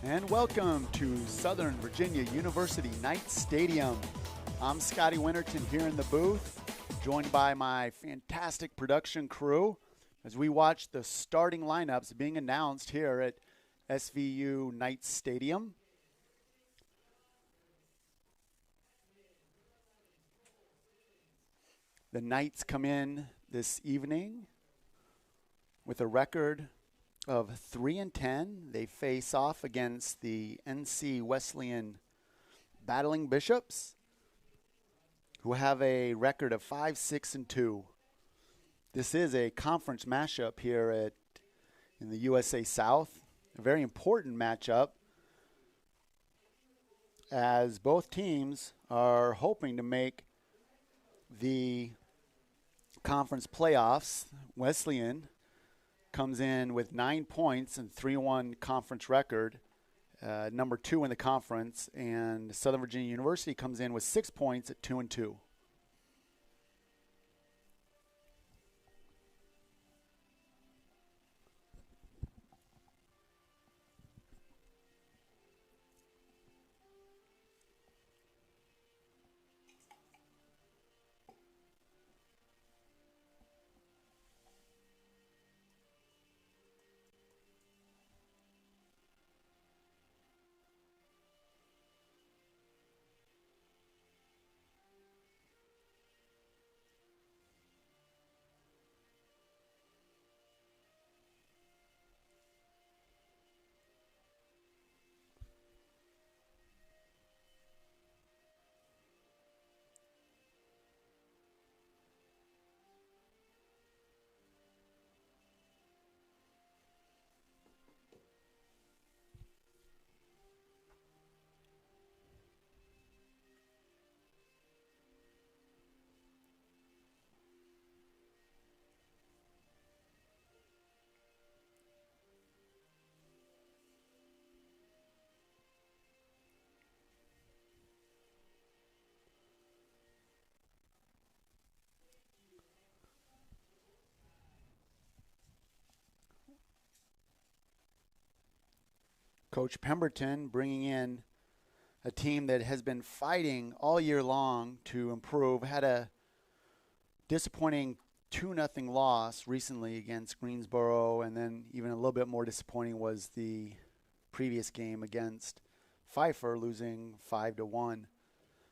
And welcome to Southern Virginia University Knight Stadium. I'm Scotty Winterton here in the booth, joined by my fantastic production crew as we watch the starting lineups being announced here at SVU Knight Stadium. The Knights come in this evening with a record of 3-10. They face off against the NC Wesleyan Battling Bishops, who have a record of 5-6-2. This is a conference matchup here in the USA South, a very important matchup as both teams are hoping to make the conference playoffs. Wesleyan comes in with 9 points and 3-1 conference record, number 2 in the conference, and Southern Virginia University comes in with 6 points at 2-2. Coach Pemberton bringing in a team that has been fighting all year long to improve. Had a disappointing 2-0 loss recently against Greensboro, and then even a little bit more disappointing was the previous game against Pfeiffer, losing 5-1.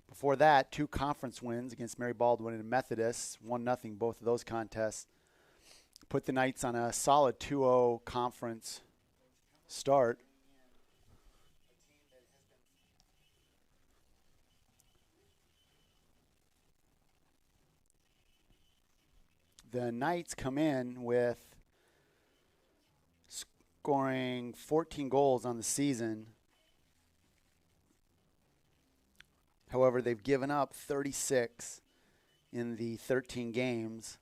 Before that, 2 conference wins against Mary Baldwin and Methodist, 1-0 both of those contests. Put the Knights on a solid 2-0 conference start. The Knights come in with scoring 14 goals on the season. However, they've given up 36 in the 13 games.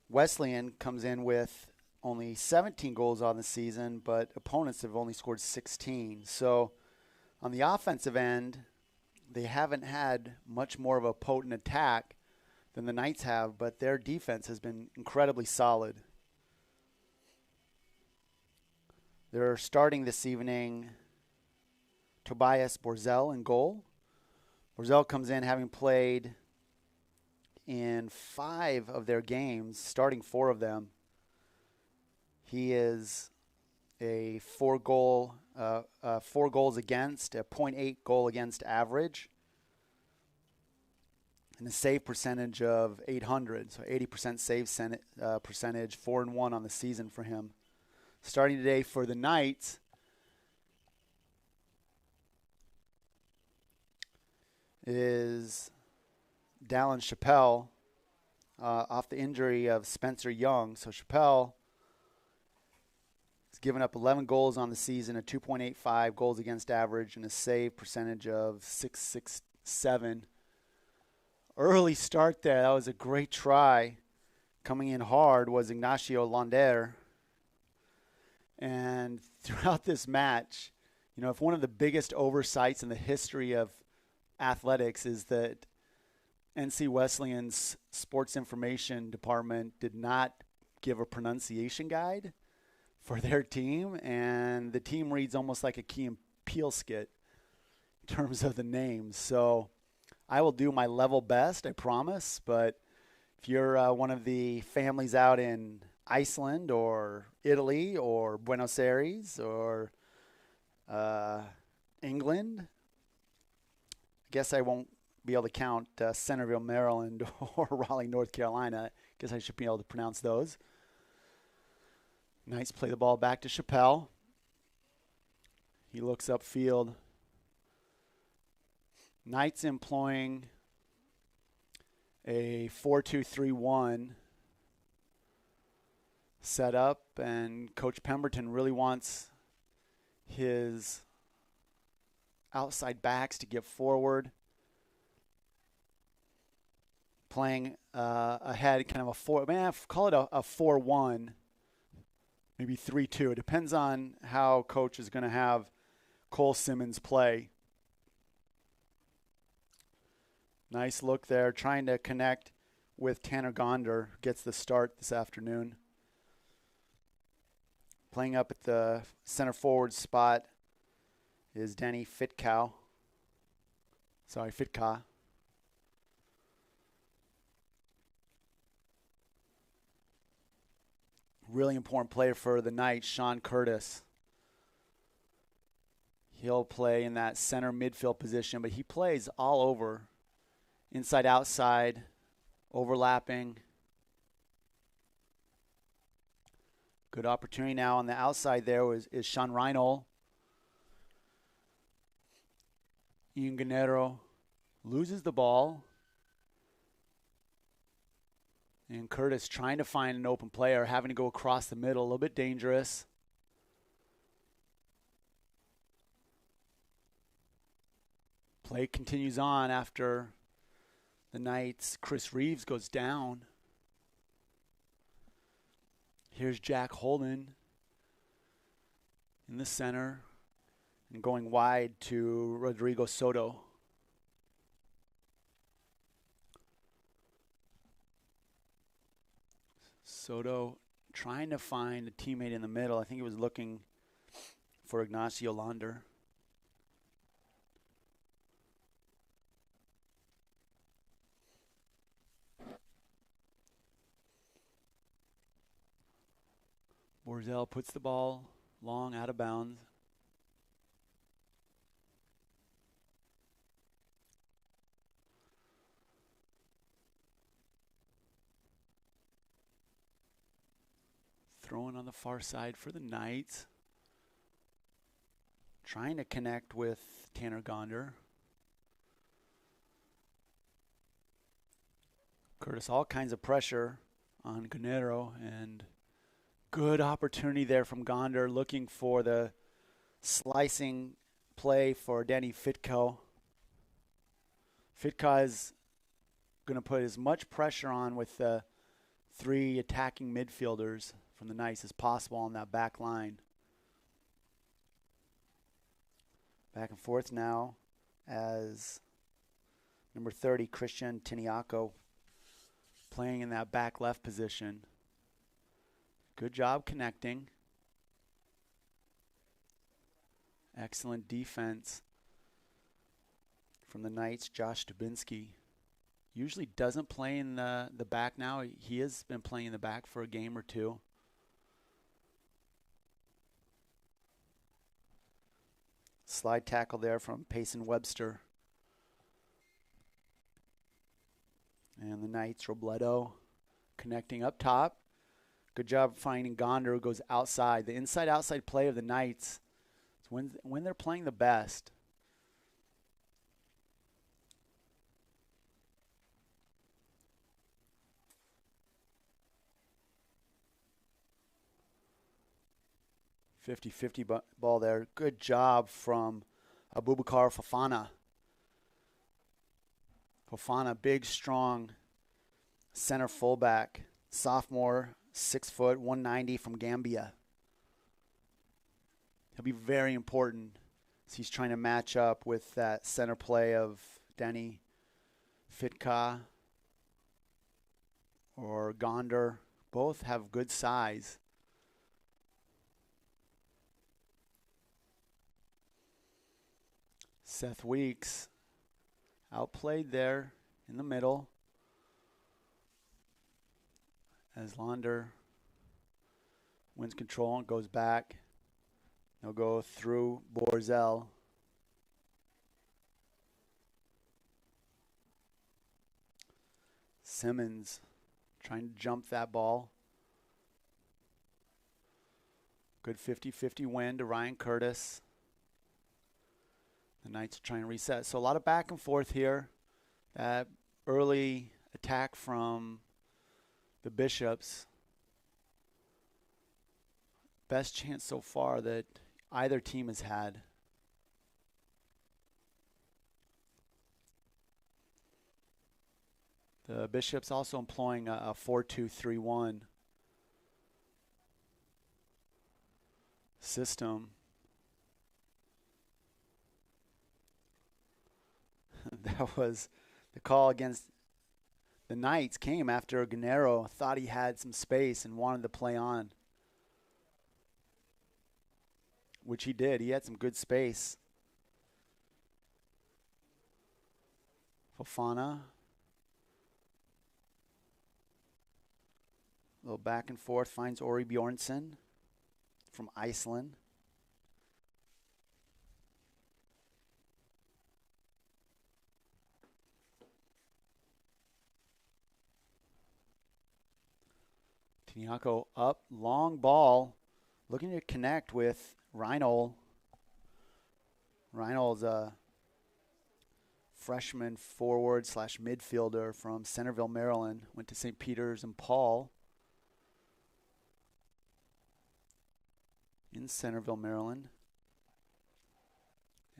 Wesleyan comes in with only 17 goals on the season, but opponents have only scored 16. So on the offensive end, they haven't had much more of a potent attack than the Knights have, but their defense has been incredibly solid. They're starting this evening Tobias Borzel in goal. Borzel comes in having played in 5 of their games, starting 4 of them. He is a 4 goals against, a .8 goal against average, and a save percentage of .800, so 80% save percentage, 4-1 on the season for him. Starting today for the Knights is Dallin Chappelle off the injury of Spencer Young. So Chappelle has given up 11 goals on the season, a 2.85 goals against average, and a save percentage of .667. Early start there. That was a great try. Coming in hard was Ignacio Londer. And throughout this match, if one of the biggest oversights in the history of athletics is that NC Wesleyan's sports information department did not give a pronunciation guide for their team, and the team reads almost like a Key and Peele skit in terms of the names. So I will do my level best, I promise. But if you're one of the families out in Iceland or Italy or Buenos Aires or England, I guess I won't be able to count Centerville, Maryland or Raleigh, North Carolina. I guess I should be able to pronounce those. Knights play the ball back to Chappelle. He looks upfield. Knights employing a 4-2-3-1 setup, and Coach Pemberton really wants his outside backs to get forward, playing ahead, kind of a four. Call it a 4-1, maybe 3-2. It depends on how Coach is going to have Cole Simmons play. Nice look there, trying to connect with Tanner Gonder. Gets the start this afternoon. Playing up at the center forward spot is Danny Fitka. Really important player for the Knights, Sean Curtis. He'll play in that center midfield position, but he plays all over. Inside, outside, overlapping. Good opportunity now on the outside there is Sean Reinhold. Ian Gennaro loses the ball. And Curtis trying to find an open player, having to go across the middle, a little bit dangerous. Play continues on after the Knights. Chris Reeves goes down. Here's Jack Holden in the center and going wide to Rodrigo Soto. Soto trying to find a teammate in the middle. I think he was looking for Ignacio Launder. Borzell puts the ball long out of bounds. Throwing on the far side for the Knights. Trying to connect with Tanner Gonder. Curtis, all kinds of pressure on Gennaro, and good opportunity there from Gonder, looking for the slicing play for Danny Fitka. Fitka is going to put as much pressure on with the three attacking midfielders from the Knights as possible on that back line. Back and forth now as number 30, Christian Tiniaco, playing in that back left position. Good job connecting. Excellent defense from the Knights. Josh Dubinsky usually doesn't play in the back now. He has been playing in the back for a game or two. Slide tackle there from Payson Webster. And the Knights, Robledo connecting up top. Good job finding Gonder, who goes outside. The inside-outside play of the Knights is when they're playing the best. .50-50 ball there. Good job from Abubakar Fofana. Fofana, big, strong center fullback. Sophomore, 6 foot, 190 from Gambia. He'll be very important as he's trying to match up with that center play of Danny Fitka or Gonder. Both have good size. Seth Weeks outplayed there in the middle as Launder wins control and goes back. They'll go through Borzel. Simmons trying to jump that ball. Good 50-50 win to Ryan Curtis. The Knights trying to reset. So a lot of back and forth here. That early attack from the Bishops. Best chance so far that either team has had. The Bishops also employing a 4-2-3-1 system. That was the call against the Knights came after Gennaro thought he had some space and wanted to play on, which he did. He had some good space. Fofana. A little back and forth, finds Ori Bjornsson from Iceland. Tiniako up, long ball, looking to connect with Reinhold. Reinhold's a freshman forward / midfielder from Centerville, Maryland. Went to St. Peter's and Paul in Centerville, Maryland.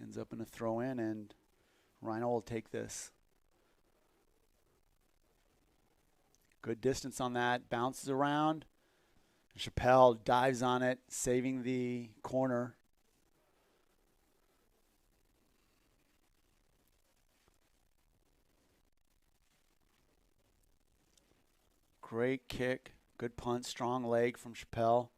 Ends up in a throw-in, and Reinhold will take this. Good distance on that. Bounces around. Chappelle dives on it, saving the corner. Great kick. Good punt. Strong leg from Chappelle.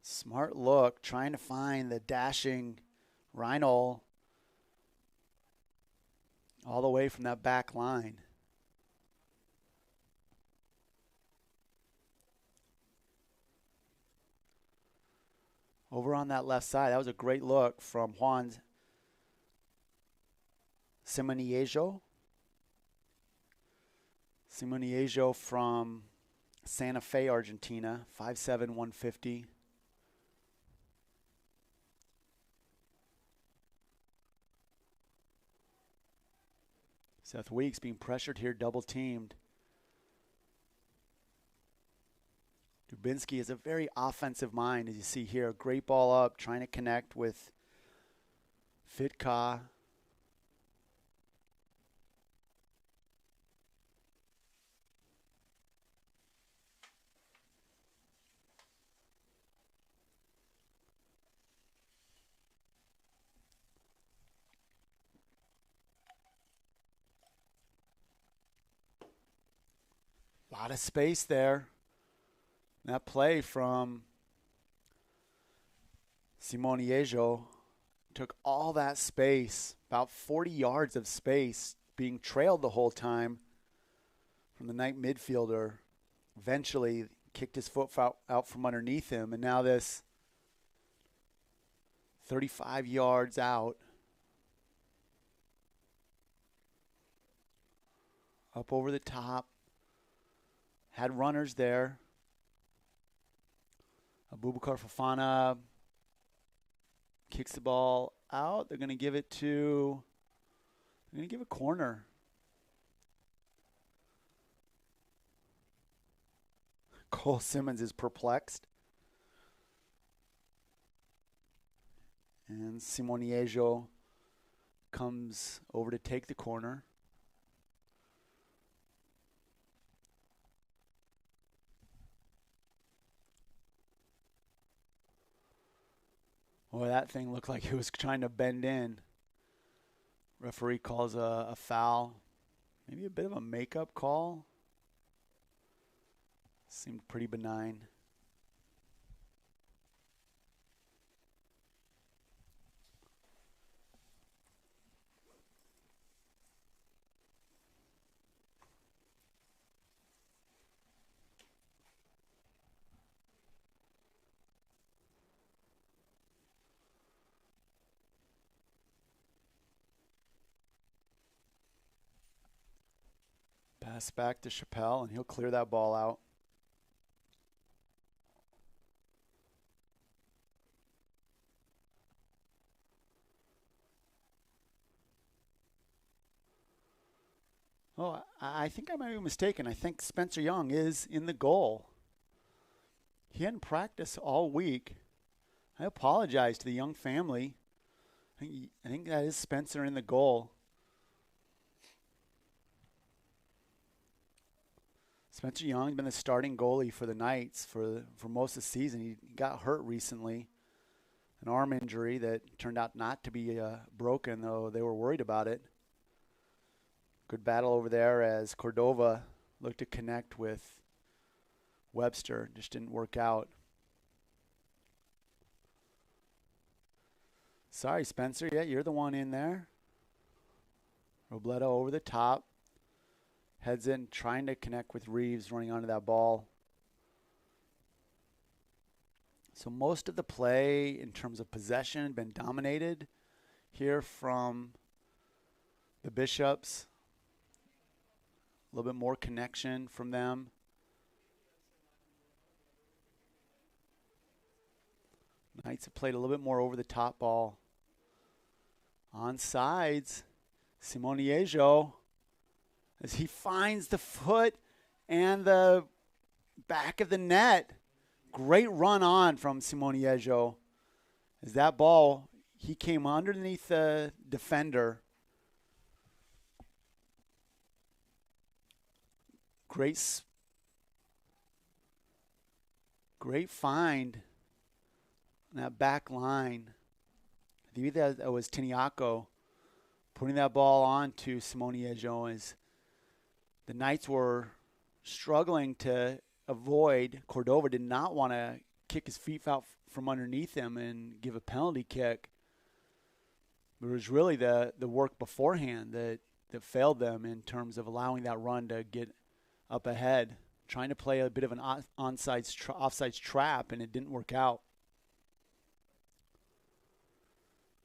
Smart look, trying to find the dashing Reinhold all the way from that back line. Over on that left side, that was a great look from Juan Simoniejo. Simoniejo from Santa Fe, Argentina, 5'7", 150. Seth Weeks being pressured here, double teamed. Dubinsky is a very offensive mind, as you see here. Great ball up, trying to connect with Fitka. A lot of space there. That play from Simoniejo took all that space, about 40 yards of space, being trailed the whole time from the Knight midfielder. Eventually kicked his foot out from underneath him, and now this 35 yards out. Up over the top. Had runners there. Abubakar Fofana kicks the ball out. They're going to give it to, they're going to give a corner. Cole Simmons is perplexed. And Simoniejo comes over to take the corner. Boy, that thing looked like it was trying to bend in. Referee calls a foul. Maybe a bit of a makeup call. Seemed pretty benign. Pass back to Chappelle, and he'll clear that ball out. Oh, I think I might be mistaken. I think Spencer Young is in the goal. He hadn't practiced all week. I apologize to the Young family. I think that is Spencer in the goal. Spencer Young's been the starting goalie for the Knights for most of the season. He got hurt recently, an arm injury that turned out not to be broken, though they were worried about it. Good battle over there as Cordova looked to connect with Webster. Just didn't work out. Sorry, Spencer. Yeah, you're the one in there. Robledo over the top. Heads in, trying to connect with Reeves, running onto that ball. So most of the play in terms of possession been dominated here from the Bishops. A little bit more connection from them. Knights have played a little bit more over the top ball. On sides, Simoniejo, as he finds the foot and the back of the net. Great run on from Simoniejo. As that ball, he came underneath the defender. Great find on that back line. I think that was Tiniaco putting that ball on to Simoniejo as the Knights were struggling to avoid. Cordova did not want to kick his feet out from underneath him and give a penalty kick. But it was really the work beforehand that failed them in terms of allowing that run to get up ahead, trying to play a bit of an offsides trap, and it didn't work out.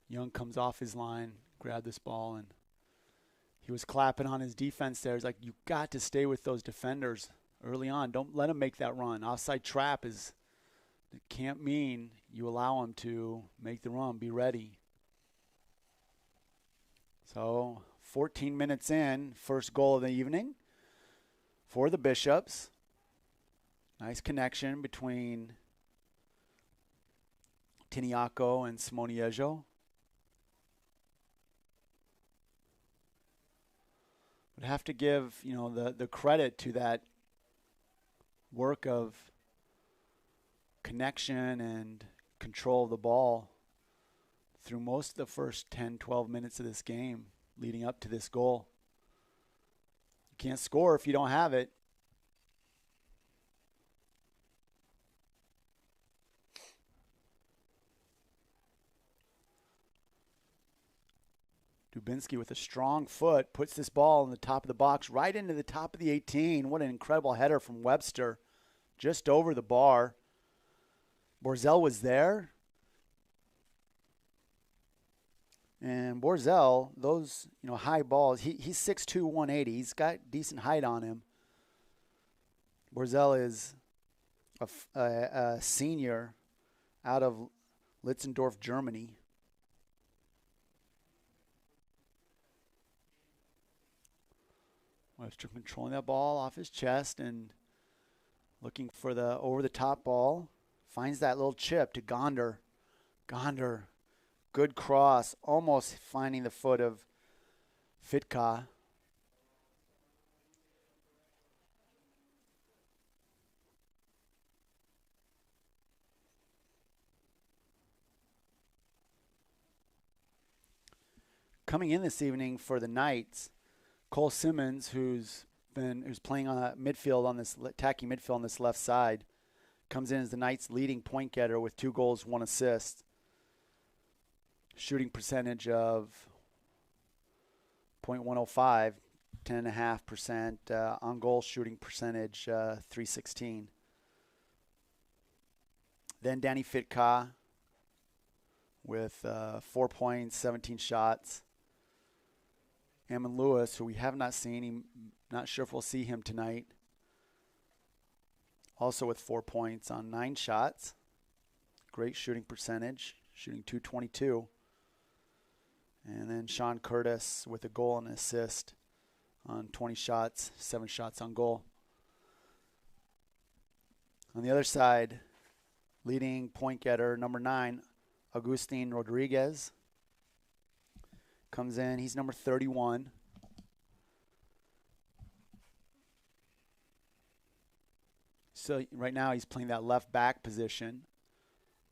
Young comes off his line, grabbed this ball, and he was clapping on his defense there. He's like, you got to stay with those defenders early on. Don't let them make that run. Offside trap it can't mean you allow them to make the run. Be ready. So 14 minutes in, first goal of the evening for the Bishops. Nice connection between Tiniaco and Simoniejo. Would have to give, the credit to that work of connection and control of the ball through most of the first 10, 12 minutes of this game leading up to this goal. You can't score if you don't have it. Dubinsky with a strong foot puts this ball in the top of the box, right into the top of the 18. What an incredible header from Webster, just over the bar. Borzell was there. And Borzell, those high balls, he's 6'2", 180. He's got decent height on him. Borzell is a senior out of Litzendorf, Germany. Webster controlling that ball off his chest and looking for the over-the-top ball. Finds that little chip to Gonder. Gonder, good cross, almost finding the foot of Fitka. Coming in this evening for the Knights, Cole Simmons, who's who's playing on midfield on this attacking midfield on this left side, comes in as the Knights' leading point getter with 2 goals, 1 assist. Shooting percentage of .105, 10.5%. On goal shooting percentage, .316. Then Danny Fitka with 4 points, 17 shots. Ammon Lewis, who we have not seen, not sure if we'll see him tonight, also with 4 points on 9 shots. Great shooting percentage, shooting .222. And then Sean Curtis with a goal and an assist on 20 shots, 7 shots on goal. On the other side, leading point getter, number 9, Agustin Rodriguez. Comes in, he's number 31. So right now he's playing that left back position,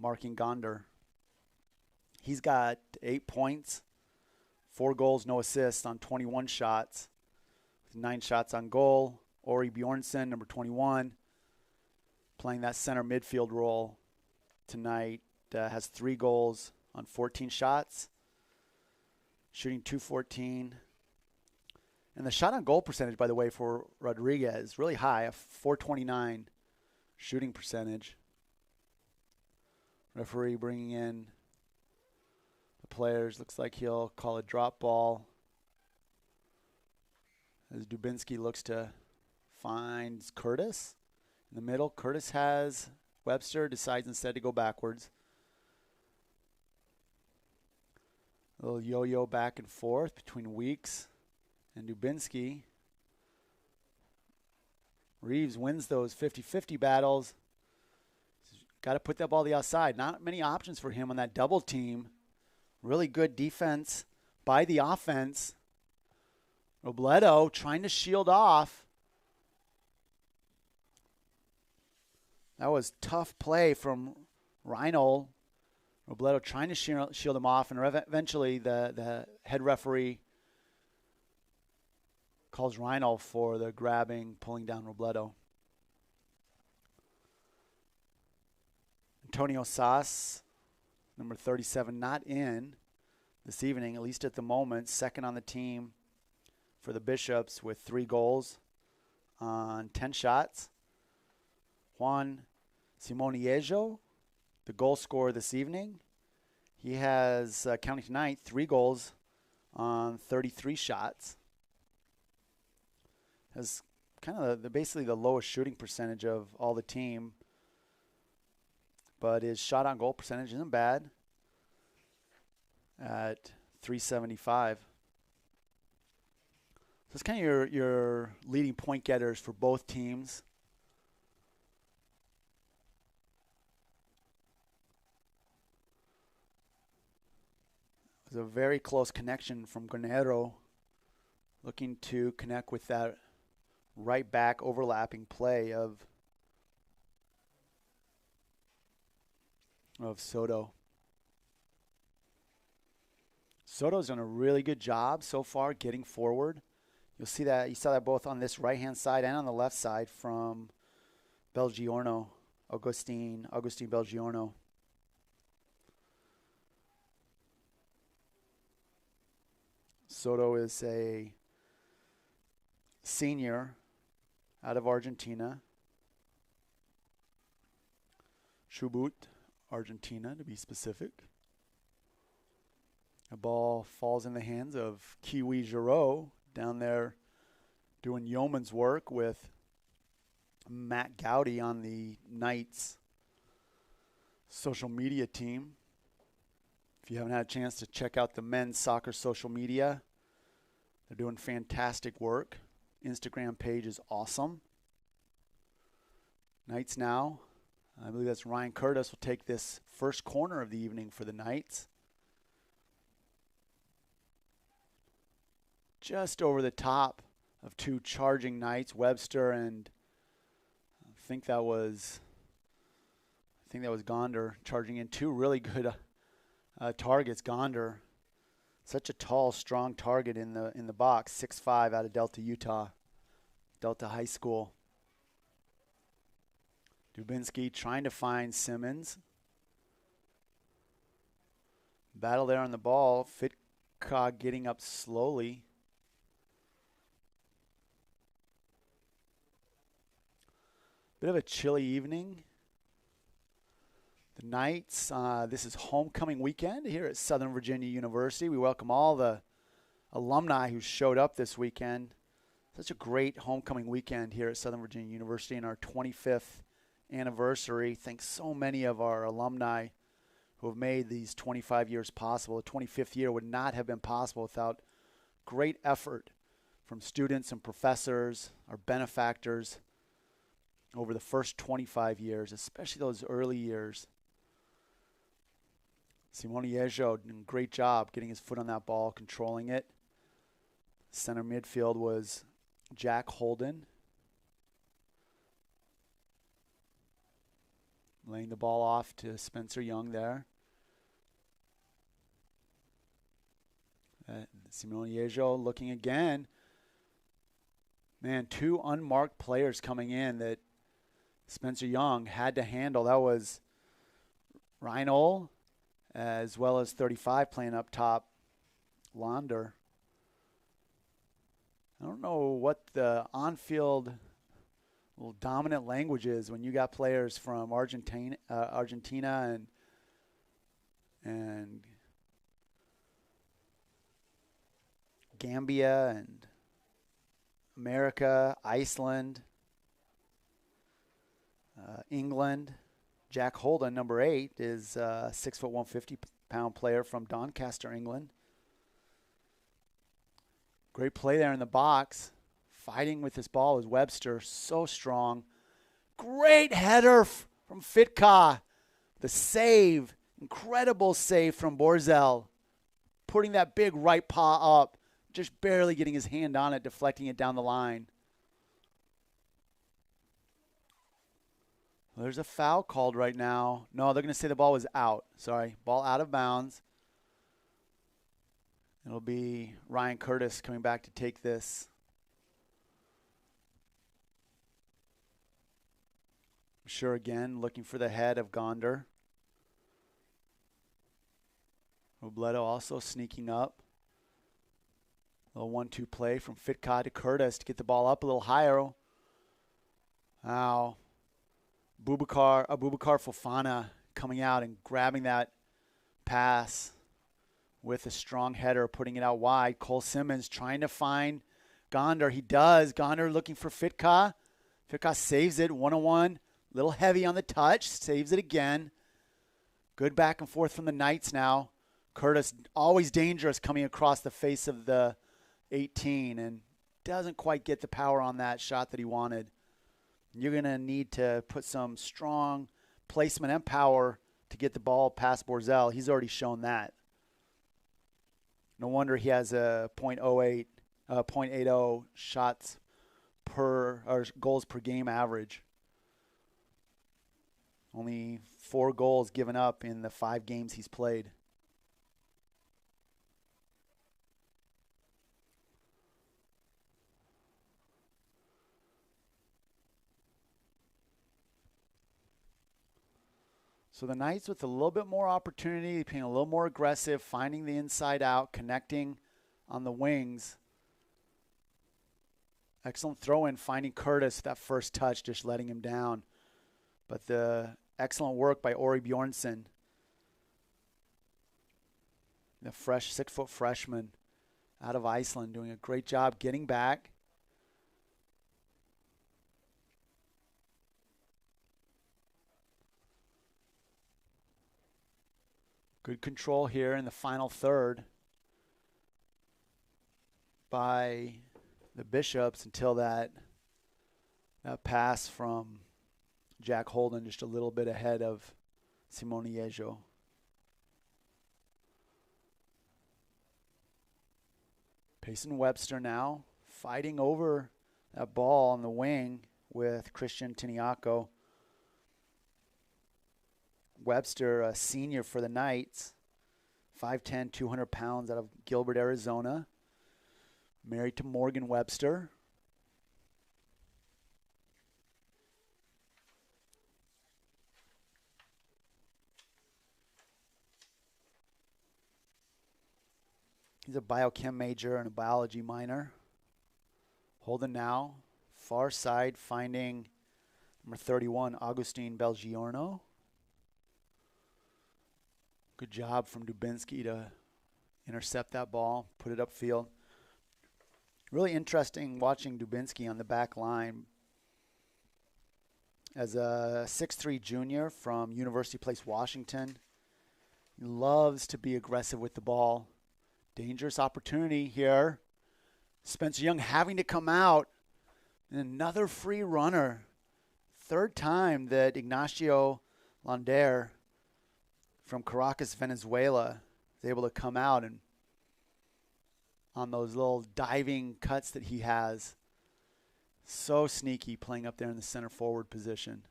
marking Gonder. He's got 8 points, 4 goals, no assists on 21 shots, 9 shots on goal. Ori Bjornsson, number 21, playing that center midfield role tonight, has 3 goals on 14 shots, shooting .214. And the shot on goal percentage, by the way, for Rodriguez, really high, a .429 shooting percentage. Referee bringing in the players. Looks like he'll call a drop ball as Dubinsky looks to find Curtis in the middle. Curtis has Webster, decides instead to go backwards. A little yo-yo back and forth between Weeks and Dubinsky. Reeves wins those 50-50 battles. Got to put that ball to the outside. Not many options for him on that double team. Really good defense by the offense. Robledo trying to shield off. That was tough play from Reinhold. Robledo trying to shield him off, and eventually the head referee calls Reinhold for the grabbing, pulling down Robledo. Antonio Sass, number 37, not in this evening, at least at the moment. Second on the team for the Bishops with 3 goals on 10 shots. Juan Simoniejo, the goal scorer this evening. He has, counting tonight, 3 goals on 33 shots. Has kind of basically the lowest shooting percentage of all the team. But his shot on goal percentage isn't bad at .375. So it's kind of your leading point getters for both teams. It was a very close connection from Guerrero, looking to connect with that right back overlapping play of Soto. Soto's done a really good job so far getting forward. You'll see that, you saw that both on this right-hand side and on the left side from Belgiorno, Augustine Belgiorno. Soto is a senior out of Argentina. Chubut, Argentina, to be specific. The ball falls in the hands of Kiwi Giroux down there doing yeoman's work with Matt Gowdy on the Knights social media team. If you haven't had a chance to check out the men's soccer social media, they're doing fantastic work. Instagram page is awesome. Knights now. I believe that's Ryan Curtis will take this first corner of the evening for the Knights. Just over the top of 2 charging Knights, Webster and I think that was Gonder charging in 2 really good targets. Gonder, such a tall, strong target in the box, 6'5" out of Delta, Utah. Delta High School. Dubinsky trying to find Simmons. Battle there on the ball. Fitka getting up slowly. Bit of a chilly evening. The Knights, this is homecoming weekend here at Southern Virginia University. We welcome all the alumni who showed up this weekend. Such a great homecoming weekend here at Southern Virginia University in our 25th anniversary. Thanks so many of our alumni who have made these 25 years possible. The 25th year would not have been possible without great effort from students and professors, our benefactors, over the first 25 years, especially those early years. Simone Yejo did a great job getting his foot on that ball, controlling it. Center midfield was Jack Holden, laying the ball off to Spencer Young there. Simone Yejo looking again. Man, two unmarked players coming in that Spencer Young had to handle. That was Reinhold as well as 35 playing up top, Launder. I don't know what the on-field little dominant language is when you got players from Argentina and Gambia and America, Iceland, England. Jack Holden, number 8, is a 6', 150-pound player from Doncaster, England. Great play there in the box. Fighting with this ball is Webster. So strong. Great header from Fitka. The save. Incredible save from Borzel. Putting that big right paw up. Just barely getting his hand on it, deflecting it down the line. Well, there's a foul called right now. No, they're going to say the ball was out. Sorry. Ball out of bounds. It'll be Ryan Curtis coming back to take this. I'm sure again looking for the head of Gonder. Robledo also sneaking up. A little 1-2 play from Fitka to Curtis to get the ball up a little higher. Now, Abubakar Fofana coming out and grabbing that pass with a strong header, putting it out wide. Cole Simmons trying to find Gonder. He does. Gonder looking for Fitka. Fitka saves it 1-on-1. Little heavy on the touch. Saves it again. Good back and forth from the Knights now. Curtis always dangerous coming across the face of the 18 and doesn't quite get the power on that shot that he wanted. You're going to need to put some strong placement and power to get the ball past Borzel. He's already shown that. No wonder he has a .80 shots per or goals per game average. Only 4 goals given up in the 5 games he's played. So the Knights with a little bit more opportunity, being a little more aggressive, finding the inside out, connecting on the wings. Excellent throw-in, finding Curtis, that first touch, just letting him down. But the excellent work by Ori Bjornsson, the fresh 6-foot freshman out of Iceland, doing a great job getting back. Good control here in the final third by the Bishops until that pass from Jack Holden just a little bit ahead of Simone Yejo. Payson Webster now fighting over that ball on the wing with Christian Tiniaco. Webster, a senior for the Knights, 5'10", 200 pounds, out of Gilbert, Arizona. Married to Morgan Webster. He's a biochem major and a biology minor. Holden now, far side, finding number 31, Augustine Belgiorno. Good job from Dubinsky to intercept that ball, put it upfield. Really interesting watching Dubinsky on the back line. As a 6'3" junior from University Place, Washington, he loves to be aggressive with the ball. Dangerous opportunity here. Spencer Young having to come out. And another free runner. Third time that Ignacio Lander from Caracas, Venezuela is able to come out and on those little diving cuts that he has. So sneaky playing up there in the center forward position.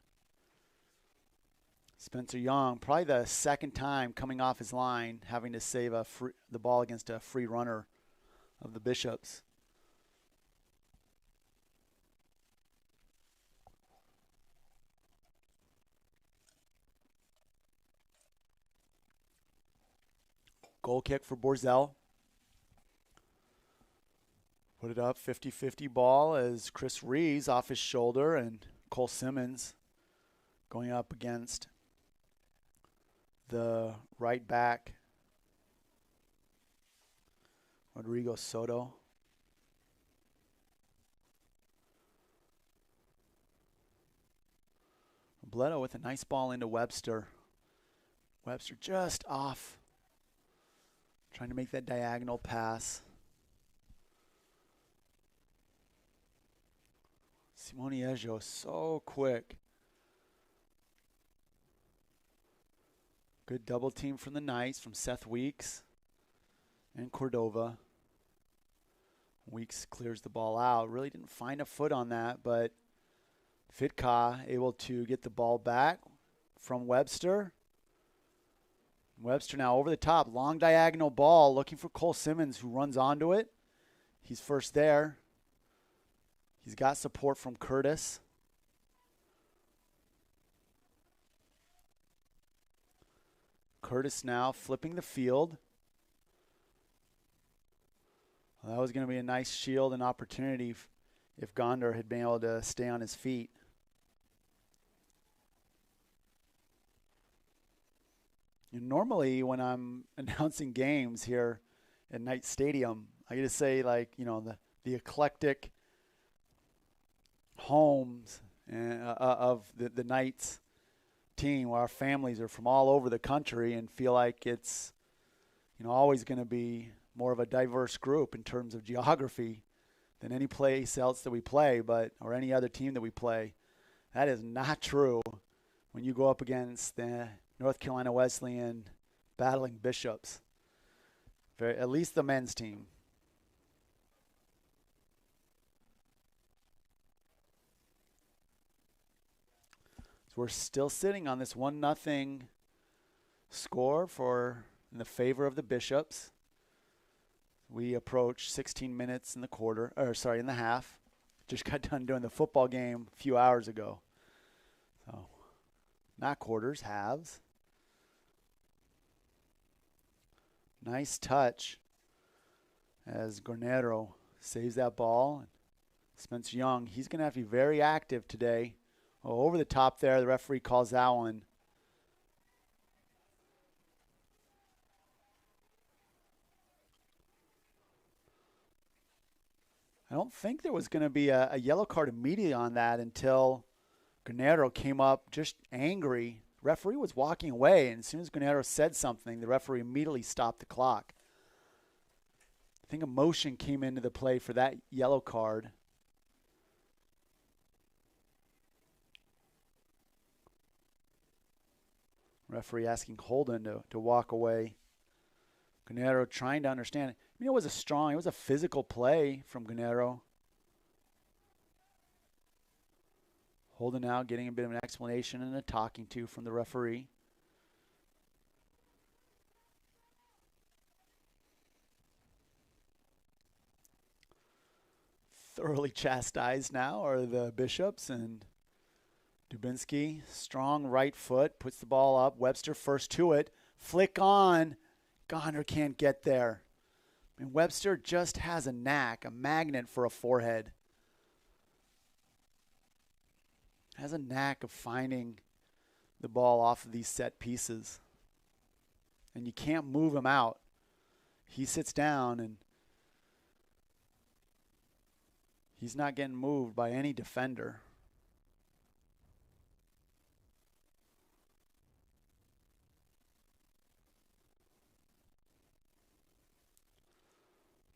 Spencer Young, probably the second time coming off his line, having to save the ball against a free runner of the Bishops. Goal kick for Borzell. Put it up, 50-50 ball as Chris Rees off his shoulder and Cole Simmons going up against the right back, Rodrigo Soto. Robledo with a nice ball into Webster. Webster just off, trying to make that diagonal pass. Simone Ejo, so quick. Good double team from the Knights, from Seth Weeks and Cordova. Weeks clears the ball out. Really didn't find a foot on that, but Fitka able to get the ball back from Webster. Webster now over the top. Long diagonal ball, looking for Cole Simmons, who runs onto it. He's first there. He's got support from Curtis. Curtis now flipping the field. Well, that was going to be a nice shield and opportunity if Gondar had been able to stay on his feet. And normally when I'm announcing games here at Knight Stadium, I get to say, like, you know, the eclectic homes of the Knights team, where our families are from all over the country, and feel like it's, you know, always going to be more of a diverse group in terms of geography than any place else that we play, or any other team that we play. That is not true when you go up against the North Carolina Wesleyan battling Bishops. At least the men's team. So we're still sitting on this 1-0 score in the favor of the Bishops. We approach 16 minutes in the half. Just got done doing the football game a few hours ago. So, not quarters, halves. Nice touch as Gornero saves that ball. Spencer Young, he's going to have to be very active today. Oh, over the top there, the referee calls that one. I don't think there was going to be a yellow card immediately on that until Gornero came up just angry. Referee was walking away, and as soon as Gornero said something, the referee immediately stopped the clock. I think emotion came into the play for that yellow card. Referee asking Holden to walk away. Gornero trying to understand. I mean, it was a physical play from Gornero. Holden now getting a bit of an explanation and a talking to from the referee. Thoroughly chastised now are the Bishops, and Dubinsky, strong right foot, puts the ball up. Webster first to it. Flick on. Gondar can't get there. And Webster just has a knack, a magnet for a forehead. Has a knack of finding the ball off of these set pieces. And you can't move him out. He sits down and he's not getting moved by any defender.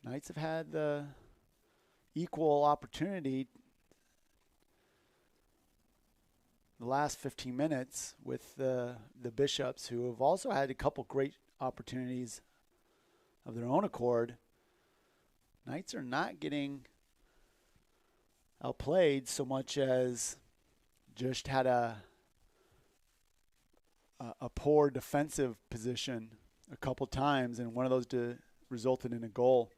Knights have had the equal opportunity the last 15 minutes with the Bishops, who have also had a couple great opportunities of their own accord. Knights are not getting outplayed so much as just had a poor defensive position a couple times, and one of those resulted in a goal.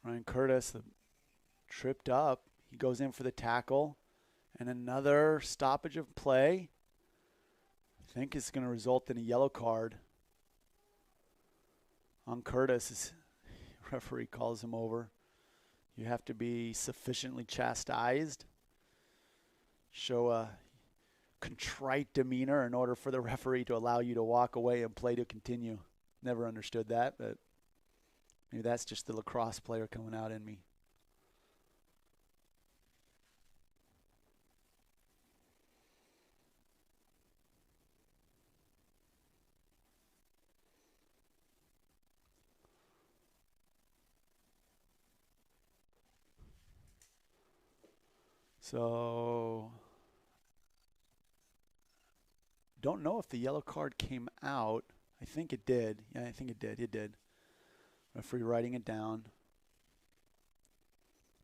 Ryan Curtis tripped up. He goes in for the tackle. And another stoppage of play. I think is going to result in a yellow card on Curtis. His referee calls him over. You have to be sufficiently chastised, show a contrite demeanor in order for the referee to allow you to walk away and play to continue. Never understood that, but maybe that's just the lacrosse player coming out in me. So, don't know if the yellow card came out. I think it did. Yeah, I think it did. It did. Referee writing it down.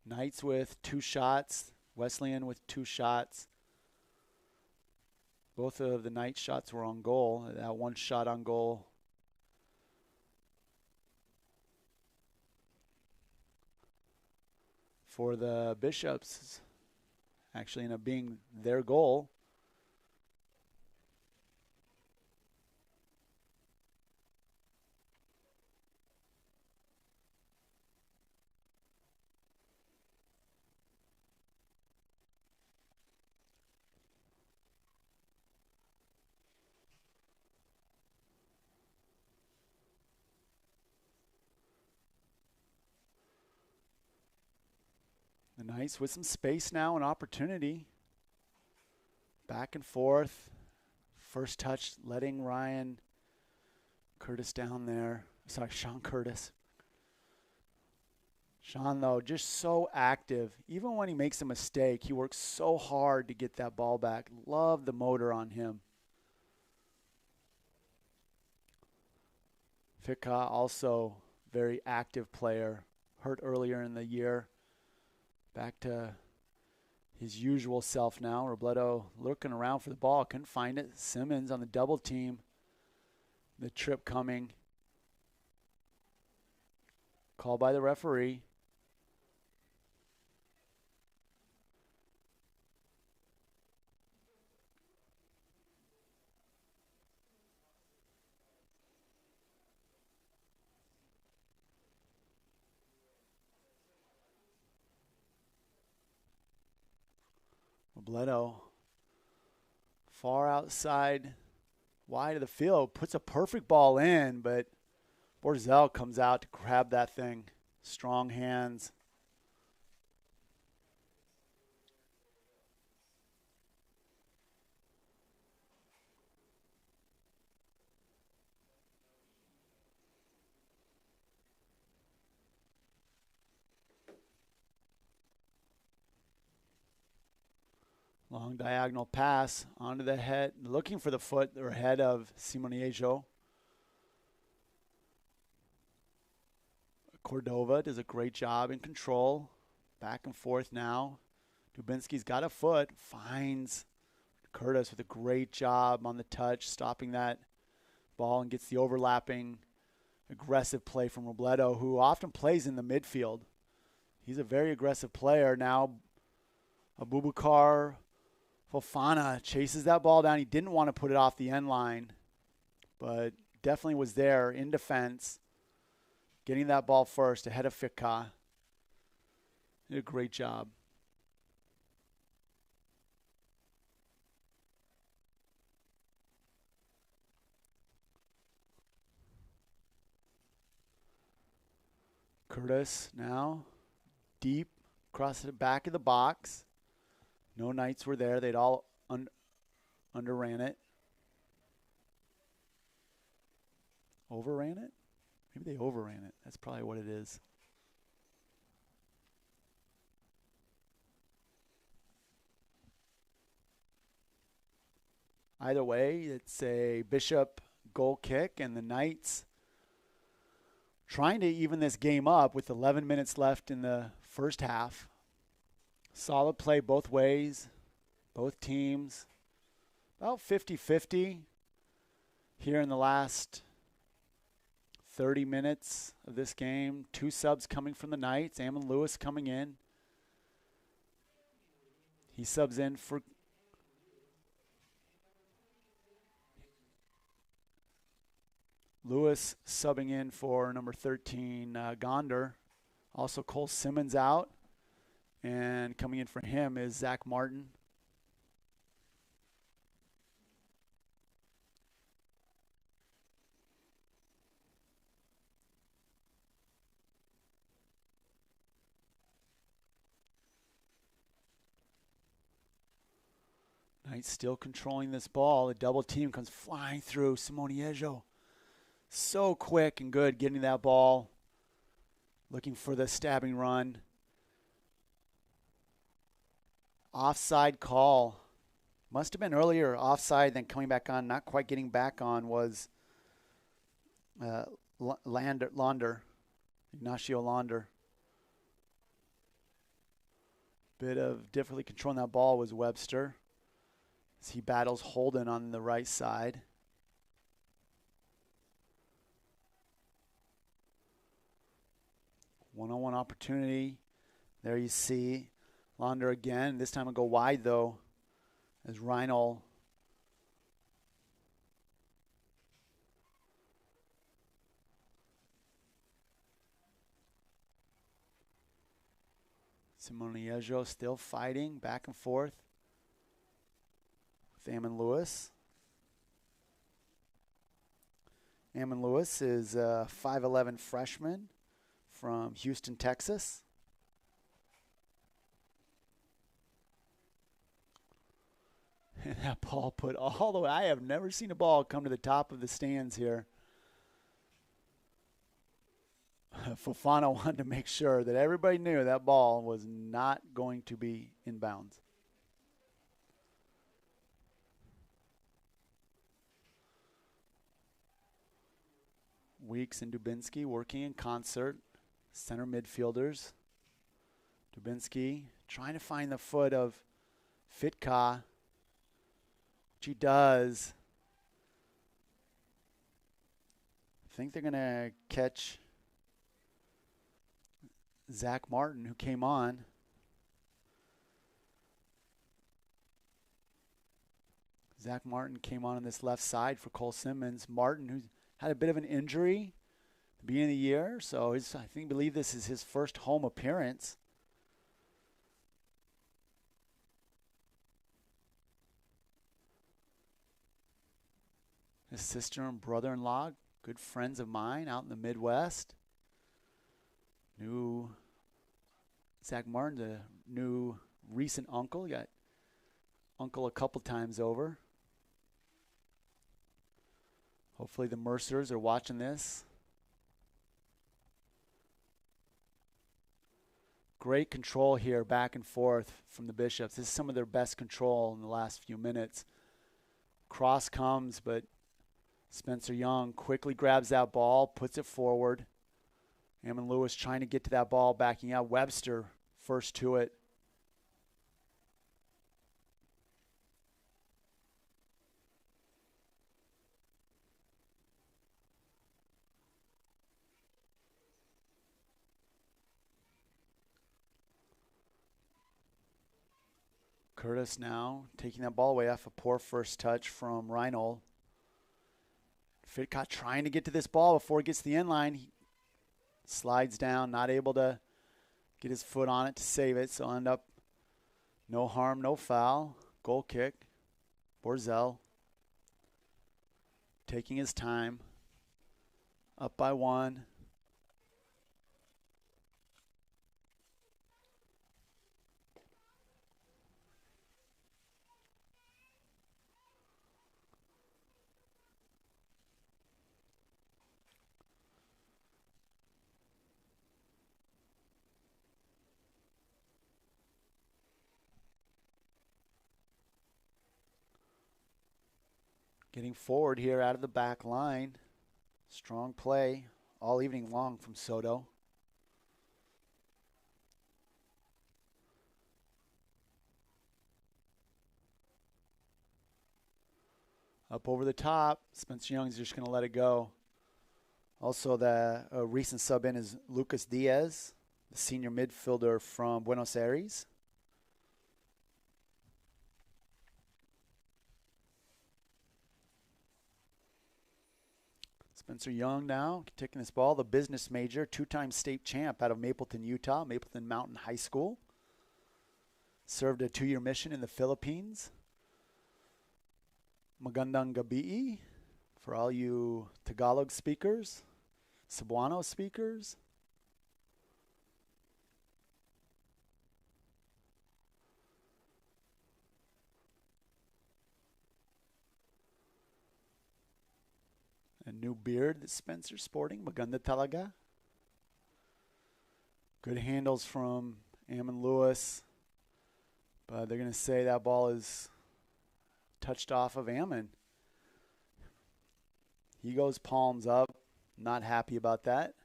Knights with 2 shots. Wesleyan with 2 shots. Both of the Knights shots were on goal. That one shot on goal for the Bishops actually ended up being their goal. The Knights with some space now and opportunity. Back and forth. First touch letting Ryan Curtis down there. Sorry, Sean Curtis. Sean, though, just so active. Even when he makes a mistake, he works so hard to get that ball back. Love the motor on him. Fitka, also very active player. Hurt earlier in the year. Back to his usual self now. Robledo looking around for the ball. Couldn't find it. Simmons on the double team. The trip coming. Called by the referee. Robledo far outside, wide of the field, puts a perfect ball in, but Borzel comes out to grab that thing. Strong hands. Long diagonal pass onto the head, looking for the foot or head of Simoniejo. Cordova does a great job in control. Back and forth now. Dubinsky's got a foot, finds Curtis with a great job on the touch, stopping that ball and gets the overlapping aggressive play from Robledo, who often plays in the midfield. He's a very aggressive player. Now Abubakar Fofana chases that ball down. He didn't want to put it off the end line, but definitely was there in defense, getting that ball first ahead of Fitka. Did a great job. Curtis now deep across the back of the box. No Knights were there. They'd all underran it. Overran it? Maybe they overran it. That's probably what it is. Either way, it's a Bishop goal kick, and the Knights trying to even this game up with 11 minutes left in the first half. Solid play both ways, both teams. About 50-50 here in the last 30 minutes of this game. 2 subs coming from the Knights. Ammon Lewis coming in. He subs in for Lewis, subbing in for number 13, Gonder. Also Cole Simmons out. And coming in for him is Zach Martin. Knights still controlling this ball. The double team comes flying through. Simone Ejo. So quick and good getting that ball. Looking for the stabbing run. Offside call. Must have been earlier offside, then coming back on. Not quite getting back on was Launder. Ignacio Launder. Bit of differently controlling that ball was Webster. As he battles Holden on the right side. One-on-one opportunity. There you see Launder again. This time it'll go wide, though, as Reinl Simone Ejo still fighting back and forth with Ammon Lewis. Ammon Lewis is a 5'11" freshman from Houston, Texas. And that ball put all the way. I have never seen a ball come to the top of the stands here. Fofana wanted to make sure that everybody knew that ball was not going to be inbounds. Weeks and Dubinsky working in concert. Center midfielders. Dubinsky trying to find the foot of Fitka, which he does. I think they're going to catch Zach Martin, who came on. Zach Martin came on this left side for Cole Simmons. Martin, who had a bit of an injury at the beginning of the year, so I believe this is his first home appearance. His sister and brother-in-law, good friends of mine out in the Midwest. New Zach Martin's a new recent uncle. He got uncle a couple times over. Hopefully the Mercers are watching this. Great control here back and forth from the Bishops. This is some of their best control in the last few minutes. Cross comes, but Spencer Young quickly grabs that ball, puts it forward. Ammon Lewis trying to get to that ball, backing out. Webster first to it. Curtis now taking that ball away off a poor first touch from Reinhold. Fitka trying to get to this ball before it gets to the end line. He slides down, not able to get his foot on it to save it. So end up no harm, no foul. Goal kick. Borzel taking his time. Up by 1. Getting forward here out of the back line. Strong play all evening long from Soto. Up over the top. Spencer Young's just going to let it go. Also, the recent sub in is Lucas Diaz, the senior midfielder from Buenos Aires. Spencer Young now taking this ball, the business major, 2-time state champ out of Mapleton, Utah, Mapleton Mountain High School. Served a 2-year mission in the Philippines. Magandang gabi for all you Tagalog speakers, Cebuano speakers. A new beard that Spencer's sporting. Maganda talaga. Good handles from Ammon Lewis. But they're going to say that ball is touched off of Ammon. He goes palms up. Not happy about that.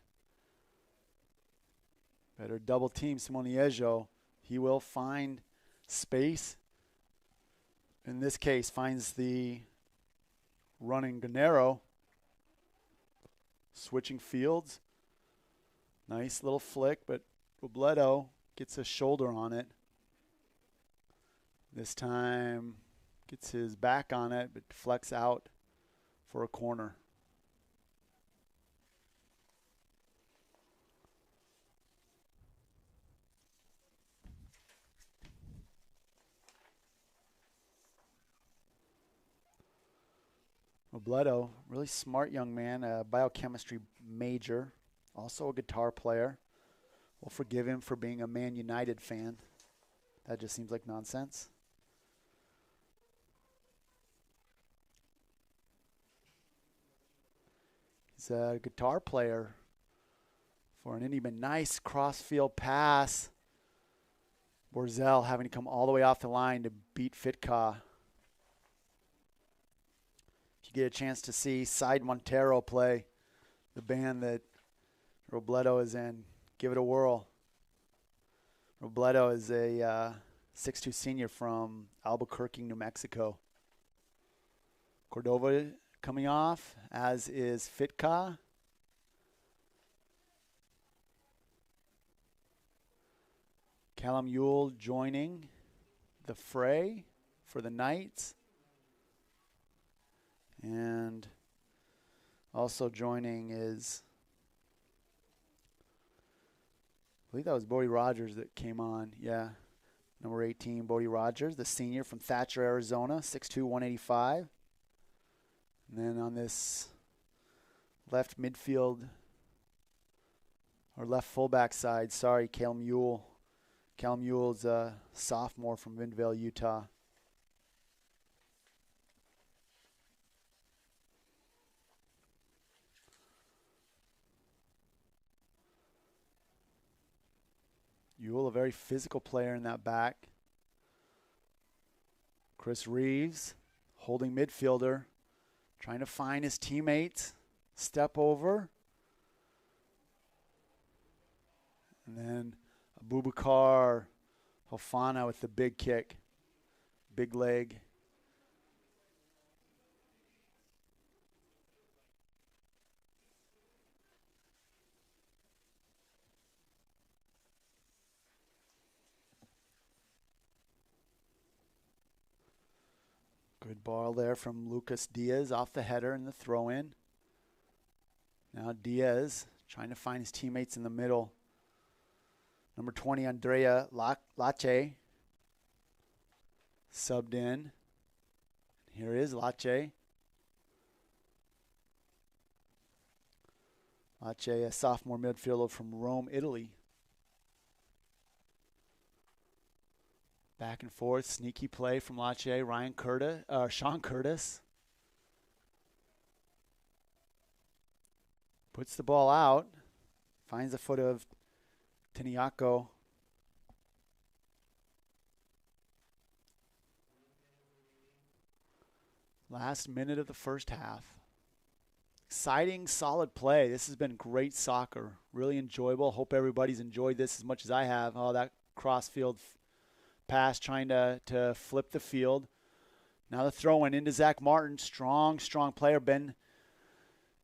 Better double team Simoniejo. He will find space. In this case, finds the running Gennaro. Switching fields. Nice little flick, but Robledo gets a shoulder on it. This time gets his back on it, but deflects out for a corner. Robledo, really smart young man, a biochemistry major, also a guitar player. We'll forgive him for being a Man United fan. That just seems like nonsense. He's a guitar player for an Indian. Nice cross-field pass. Borzel having to come all the way off the line to beat Fitka. If you get a chance to see Side Montero play, the band that Robledo is in, give it a whirl. Robledo is a 6'2" senior from Albuquerque, New Mexico. Cordova coming off, as is Fitka. Callum Ewell joining the fray for the Knights. And also joining is, I believe that was Bodie Rogers that came on. Yeah, number 18, Bodie Rogers, the senior from Thatcher, Arizona, 6'2", 185. And then on this left midfield, or left fullback side, Callum Ewell. Callum Ewell's a sophomore from Vinville, Utah. Ewell, a very physical player in that back. Chris Reeves, holding midfielder, trying to find his teammates. Step over. And then Abubakar Hofana with the big kick. Big leg. Good ball there from Lucas Diaz off the header and the throw-in. Now Diaz trying to find his teammates in the middle. Number 20, Andrea Lache, subbed in. Here is Lache. Lache, a sophomore midfielder from Rome, Italy. Back and forth, sneaky play from Lache, Sean Curtis. Puts the ball out, finds the foot of Tiniaco. Last minute of the first half. Exciting, solid play. This has been great soccer. Really enjoyable. Hope everybody's enjoyed this as much as I have. Oh, that cross-field pass trying to flip the field. Now the throw-in into Zach Martin. Strong player. Been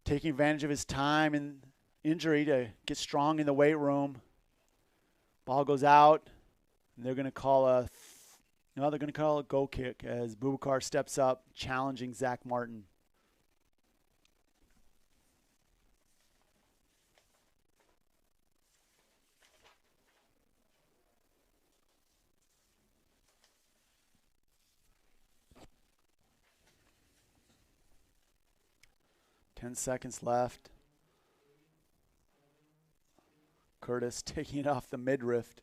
taking advantage of his time and injury to get strong in the weight room. Ball goes out. And they're going to call a goal kick as Boubacar steps up, challenging Zach Martin. Ten seconds left. Curtis taking it off the midriff.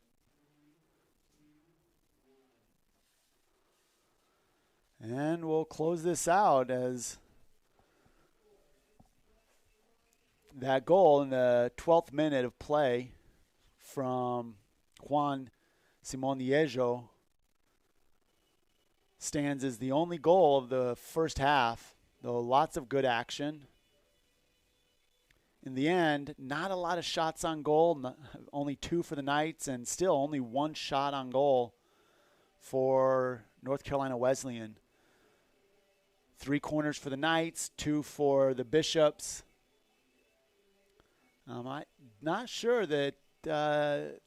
And we'll close this out as that goal in the 12th minute of play from Juan Simon stands as the only goal of the first half, though lots of good action. In the end, not a lot of shots on goal, only 2 for the Knights, and still only 1 shot on goal for North Carolina Wesleyan. 3 corners for the Knights, 2 for the Bishops. I'm not sure that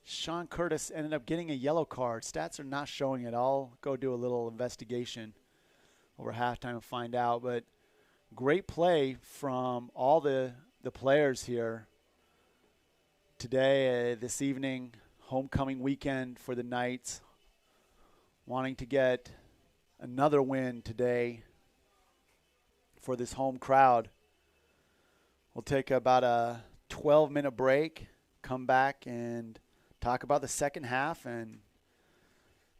Sean Curtis ended up getting a yellow card. Stats are not showing it. I'll go do a little investigation over halftime and find out. But great play from all the players here today, this evening, homecoming weekend for the Knights, wanting to get another win today for this home crowd. We'll take about a 12-minute break, come back and talk about the second half and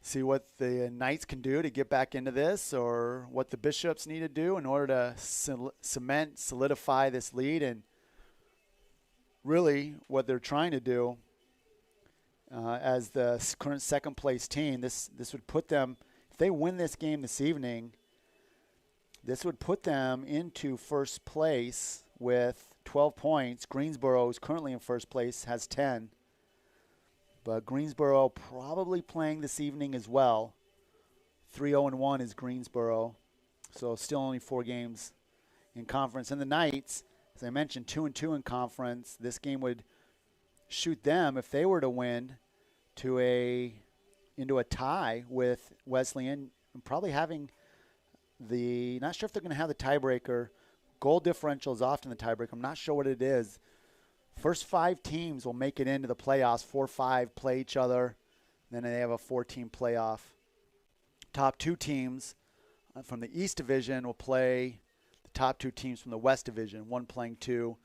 see what the Knights can do to get back into this, or what the Bishops need to do in order to solidify this lead, and really what they're trying to do as the current second-place team. This would put them, if they win this game this evening, this would put them into first place with 12 points. Greensboro is currently in first place, has 10. But Greensboro probably playing this evening as well. 3-0-1 is Greensboro, so still only 4 games in conference. And the Knights, as I mentioned, 2-2 in conference. This game would shoot them, if they were to win, into a tie with Wesleyan, and probably having not sure if they're going to have the tiebreaker. Goal differential is often the tiebreaker. I'm not sure what it is. First 5 teams will make it into the playoffs. 4-5 play each other. Then they have a 4-team playoff. Top 2 teams from the East Division will play the top 2 teams from the West Division, one playing 2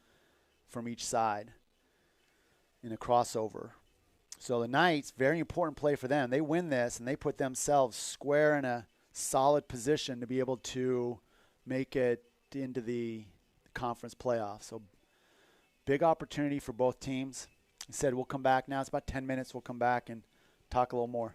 from each side in a crossover. So the Knights, very important play for them. They win this, and they put themselves square in a solid position to be able to make it into the conference playoffs. So big opportunity for both teams. I said we'll come back now. It's about 10 minutes. We'll come back and talk a little more.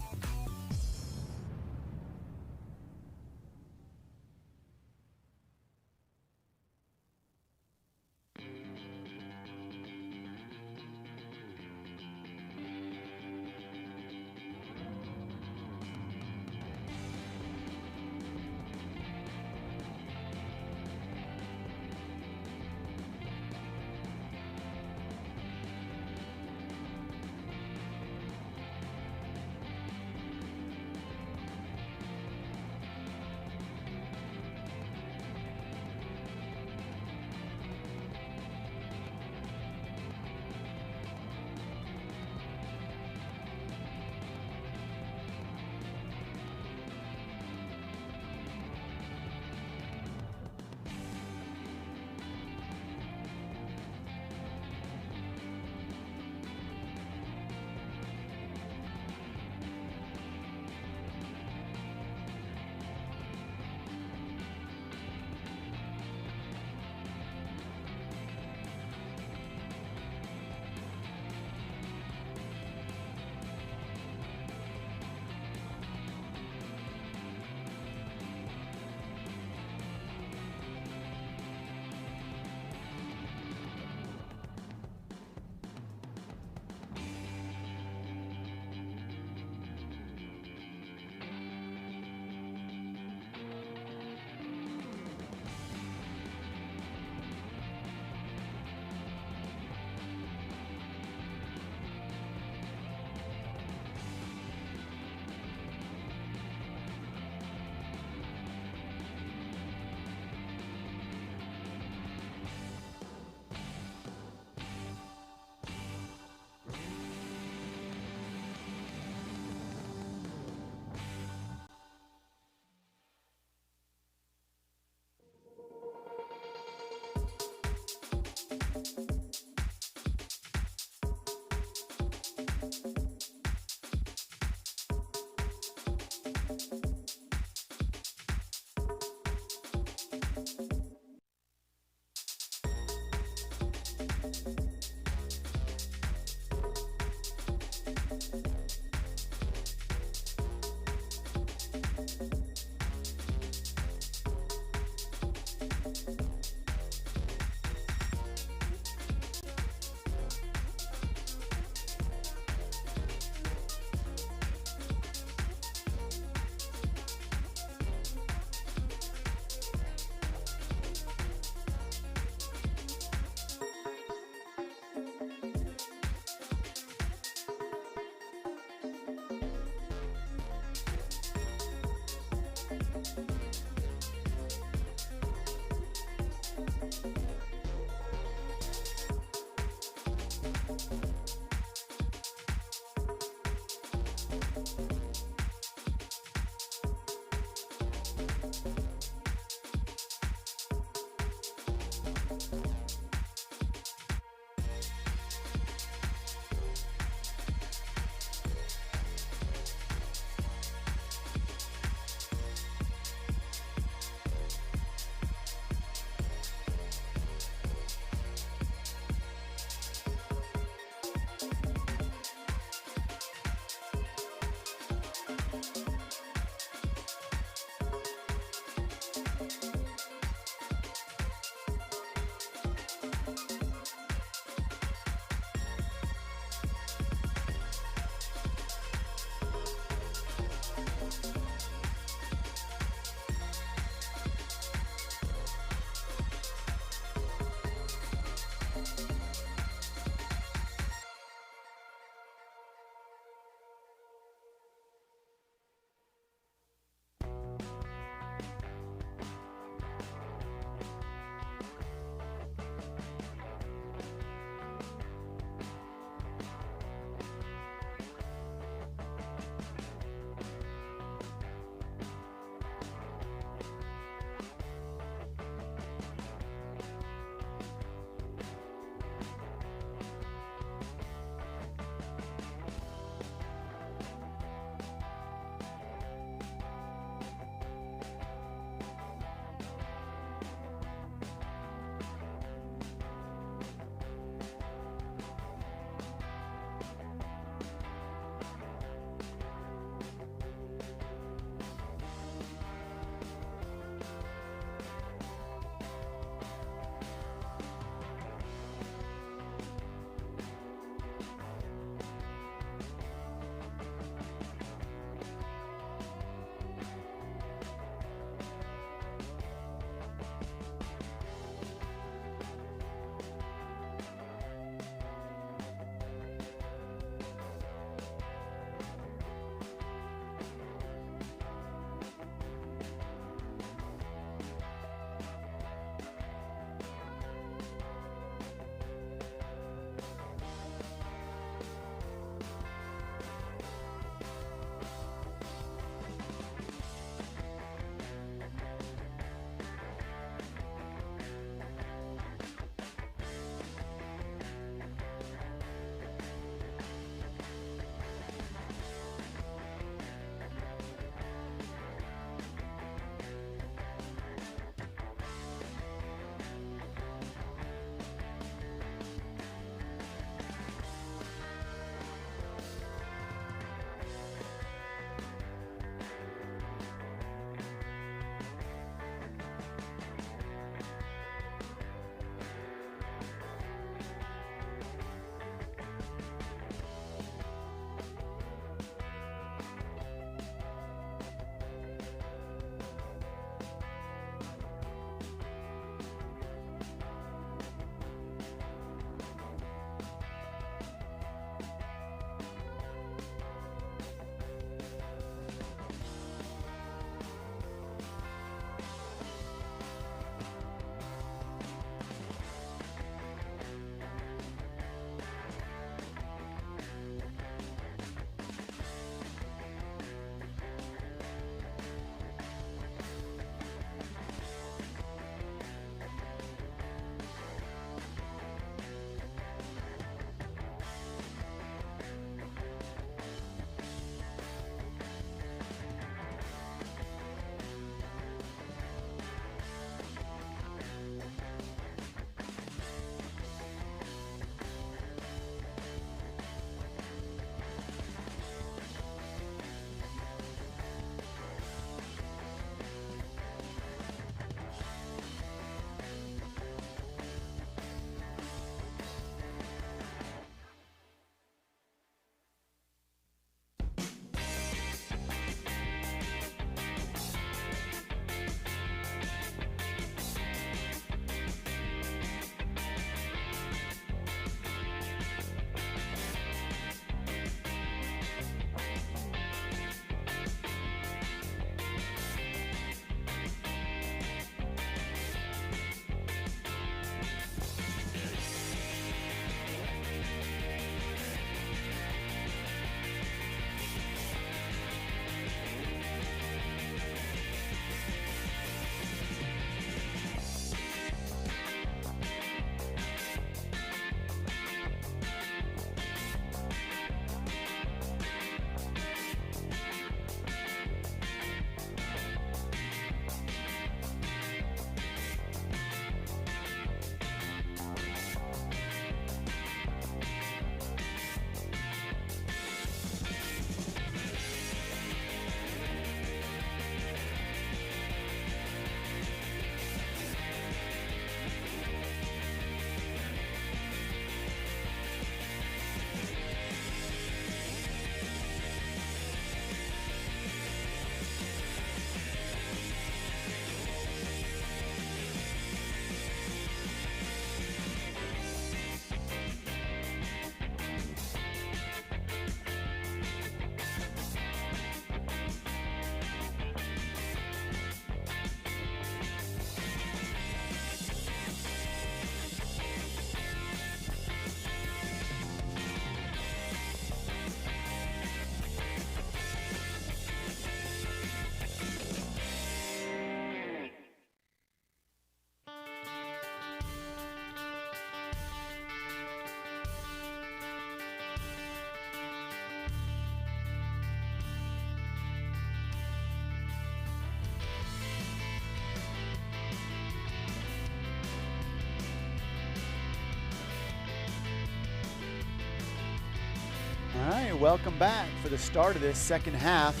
right, welcome back for the start of this second half.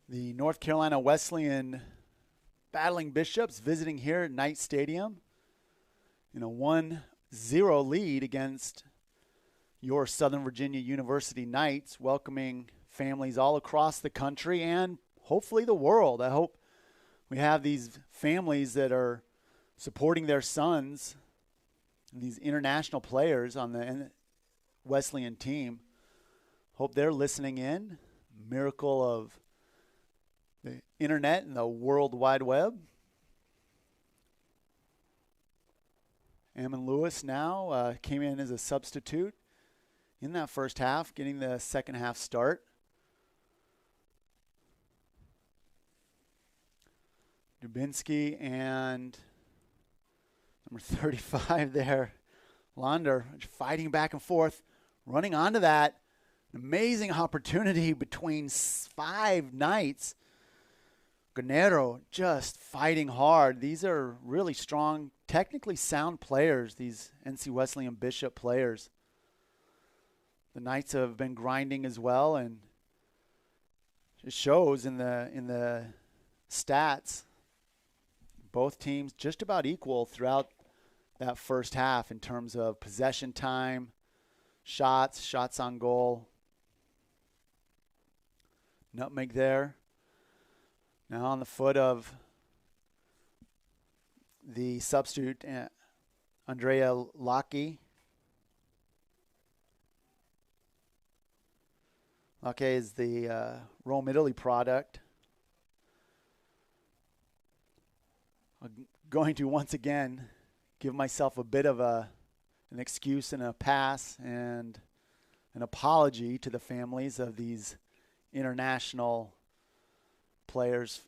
The North Carolina Wesleyan Battling Bishops visiting here at Knight Stadium in a 1-0 lead against your Southern Virginia University Knights, welcoming families all across the country and hopefully the world. I hope we have these families that are supporting their sons, these international players on the Wesleyan team. Hope they're listening in. Miracle of the internet and the World Wide Web. Ammon Lewis now came in as a substitute in that first half, getting the second half start. Dubinsky and number 35 there, Launder, fighting back and forth, running onto that. An amazing opportunity between 5 Knights. Granero just fighting hard. These are really strong, technically sound players, these NC Wesleyan Bishop players. The Knights have been grinding as well, and it shows in the stats. Both teams just about equal throughout that first half in terms of possession time, shots on goal. Nutmeg there. Now on the foot of the substitute, Andrea Locke. Locke is the Rome, Italy product. I'm going to once again give myself a bit of an excuse and a pass and an apology to the families of these international players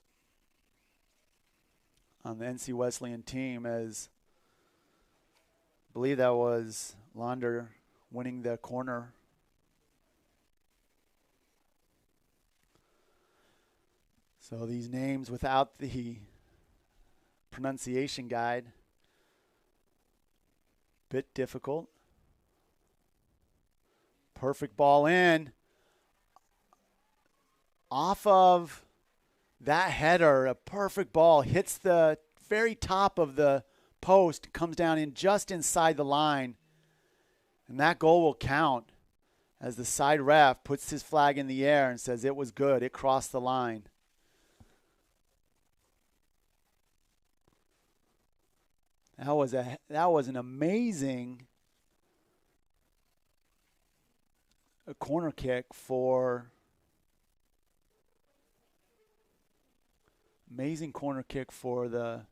on the NC Wesleyan team, as I believe that was Launder winning the corner. So these names without the pronunciation guide, bit difficult. Perfect ball in. Off of that header, a perfect ball hits the very top of the post, comes down in just inside the line, and that goal will count as the side ref puts his flag in the air and says it was good, it crossed the line. That was an amazing corner kick for the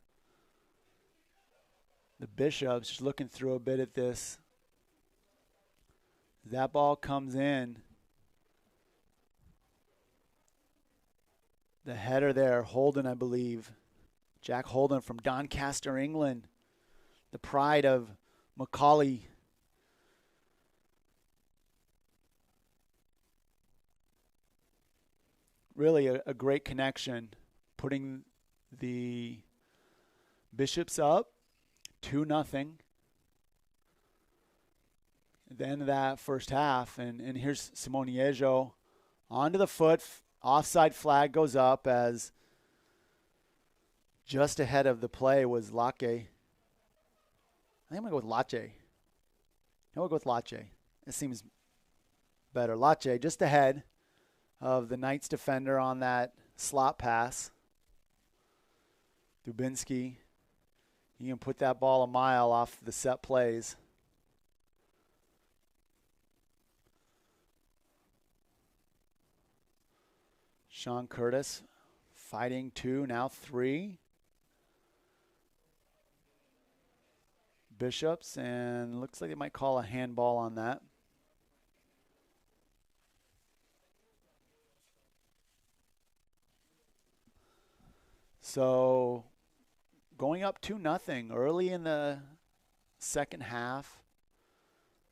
Bishops. Just looking through a bit at this. That ball comes in. The header there, Holden, I believe. Jack Holden from Doncaster, England. The pride of Macaulay. Really a great connection, putting the Bishops up 2-0. At the end of that first half, and here's Simone Yejo onto the foot. Offside flag goes up as just ahead of the play was Lache. I think I'm going to go with Lache. I'm going to go with Lache. It seems better. Lache just ahead of the Knights defender on that slot pass. Dubinsky, he can put that ball a mile off the set plays. Sean Curtis fighting 2, now 3. Bishops, and looks like they might call a handball on that. So going up 2-0 early in the second half,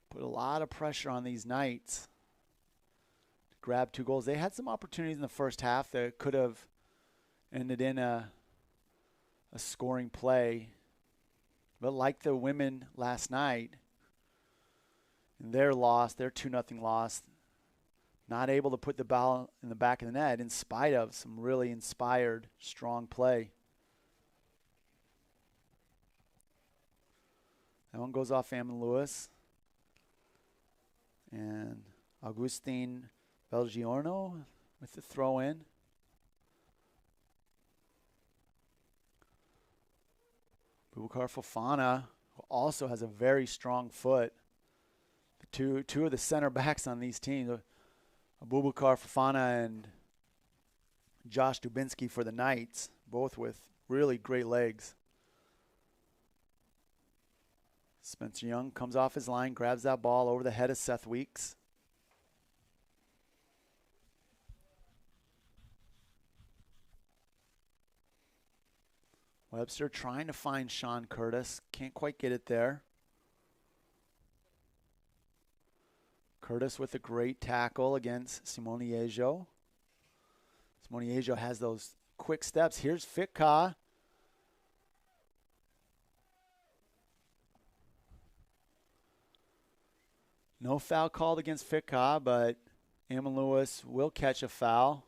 put a lot of pressure on these Knights to grab 2 goals. They had some opportunities in the first half that could have ended in a scoring play. But like the women last night, in their loss, their 2-0 loss, not able to put the ball in the back of the net in spite of some really inspired, strong play. That one goes off Amon Lewis. And Augustin Belgiorno with the throw in. Boubacar Fofana also has a very strong foot. The two of the center backs on these teams, Boubacar Fofana and Josh Dubinsky for the Knights, both with really great legs. Spencer Young comes off his line, grabs that ball over the head of Seth Weeks. Webster trying to find Sean Curtis. Can't quite get it there. Curtis with a great tackle against Simone Ejo. Simone Ejo has those quick steps. Here's Fitka. No foul called against Fitka, but Amon Lewis will catch a foul.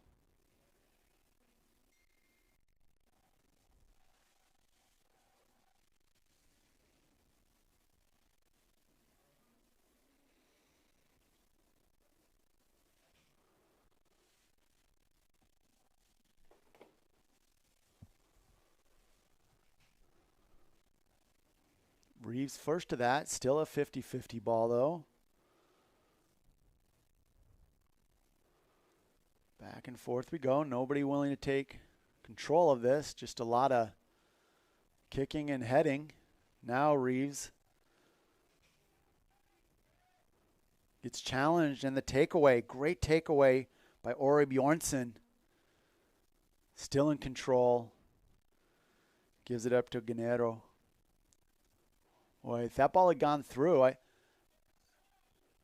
Reeves first to that. Still a 50-50 ball, though. Back and forth we go. Nobody willing to take control of this. Just a lot of kicking and heading. Now Reeves gets challenged, and the takeaway. Great takeaway by Ori Bjornsson. Still in control. Gives it up to Ganero. Boy, if that ball had gone through,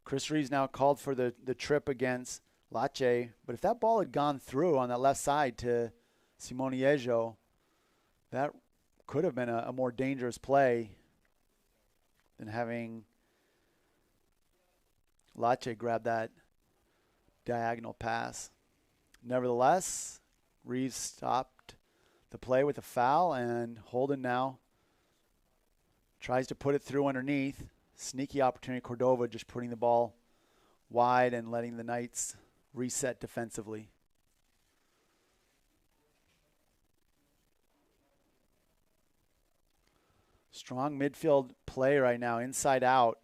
Chris Reeves now called for the trip against Lache, but if that ball had gone through on that left side to Simone Ejo, that could have been a more dangerous play than having Lache grab that diagonal pass. Nevertheless, Reeves stopped the play with a foul, and Holden now tries to put it through underneath. Sneaky opportunity. Cordova just putting the ball wide and letting the Knights reset defensively. Strong midfield play right now, inside out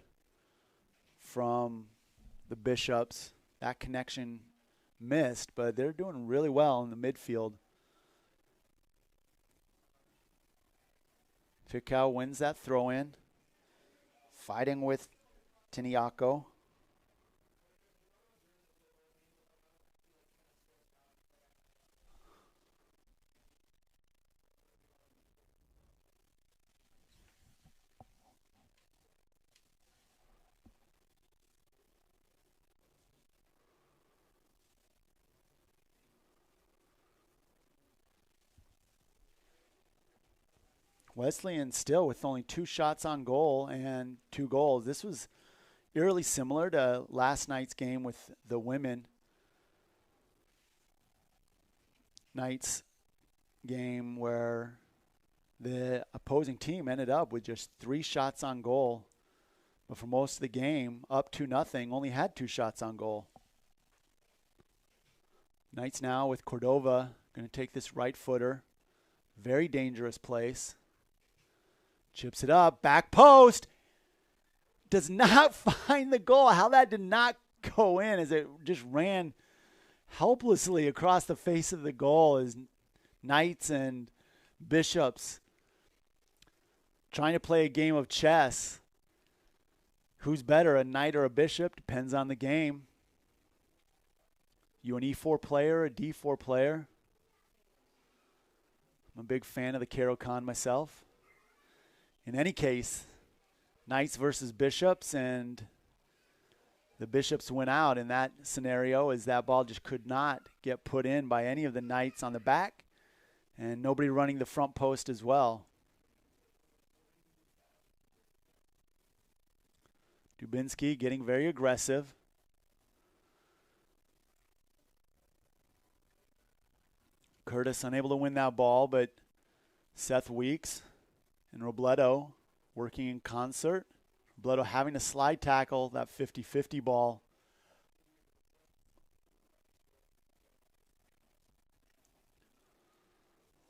from the Bishops. That connection missed, but they're doing really well in the midfield. Fitkau wins that throw-in. Fighting with Tiniako. Wesleyan still with only 2 shots on goal and 2 goals. This was eerily similar to last night's game with the women. Knights game where the opposing team ended up with just 3 shots on goal. But for most of the game, up 2-0, only had 2 shots on goal. Knights now with Cordova going to take this right footer. Very dangerous place. Chips it up, back post. Does not find the goal. How that did not go in as it just ran helplessly across the face of the goal as Knights and Bishops trying to play a game of chess. Who's better, a Knight or a Bishop? Depends on the game. You an E4 player, a D4 player? I'm a big fan of the Caro-Kann myself. In any case, Knights versus Bishops, and the Bishops went out in that scenario as that ball just could not get put in by any of the Knights on the back, and nobody running the front post as well. Dubinsky getting very aggressive. Curtis unable to win that ball, but Seth Weeks and Robledo working in concert. Robledo having to slide tackle that 50-50 ball.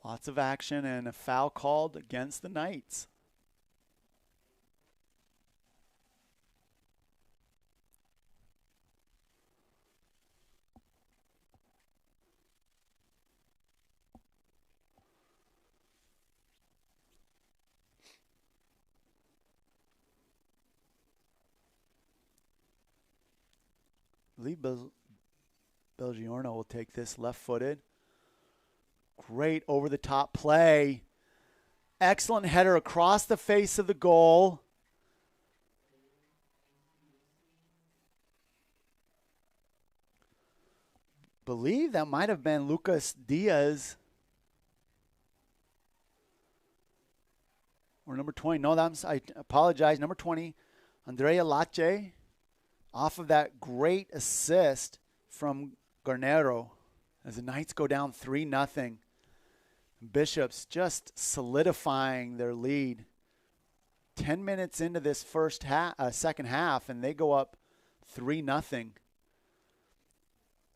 Lots of action and a foul called against the Knights. I believe Belgiorno will take this left-footed. Great over-the-top play. Excellent header across the face of the goal. Believe that might have been Lucas Diaz. Or number 20. No, I apologize. Number 20, Andrea Lache. Off of that great assist from Garnero as the Knights go down 3-0. Bishops just solidifying their lead. 10 minutes into this second half, and they go up 3-0.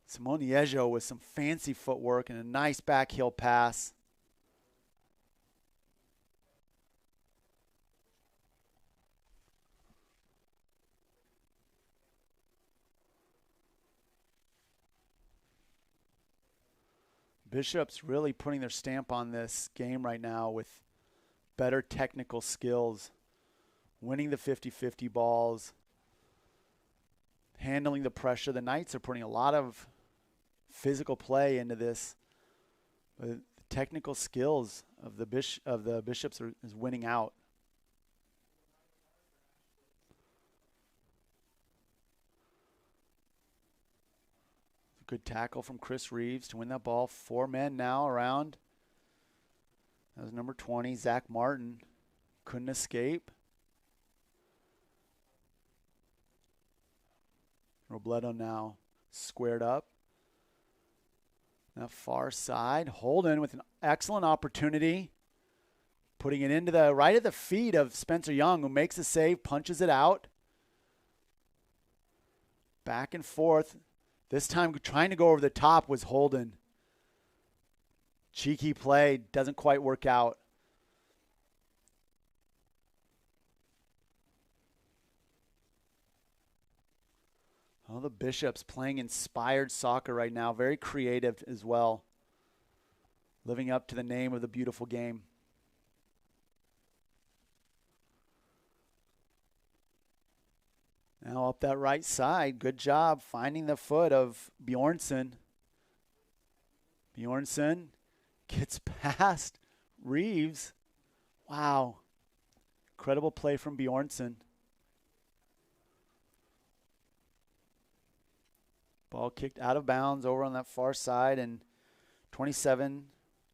Simone Yejo with some fancy footwork and a nice back heel pass. Bishop's really putting their stamp on this game right now with better technical skills, winning the 50-50 balls, handling the pressure. The Knights are putting a lot of physical play into this. But the technical skills of the Bishops is winning out. Good tackle from Chris Reeves to win that ball. 4 men now around. That was number 20, Zach Martin. Couldn't escape. Robledo now squared up. That far side. Holden with an excellent opportunity. Putting it into the right at the feet of Spencer Young, who makes a save, punches it out. Back and forth. This time trying to go over the top was Holden. Cheeky play, doesn't quite work out. Oh, the Bishops playing inspired soccer right now. Very creative as well. Living up to the name of the beautiful game. Now up that right side. Good job finding the foot of Bjornsson. Bjornsson gets past Reeves. Wow. Incredible play from Bjornsson. Ball kicked out of bounds over on that far side. And 27,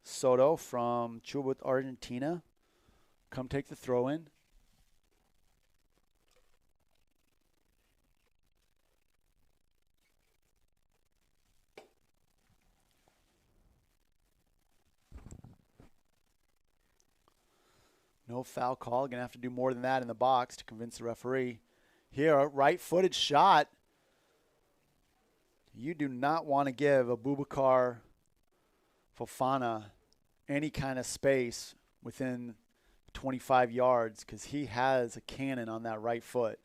Soto from Chubut, Argentina. Come take the throw in. No foul call. Going to have to do more than that in the box to convince the referee. Here, a right-footed shot. You do not want to give Abubakar Fofana any kind of space within 25 yards because he has a cannon on that right foot.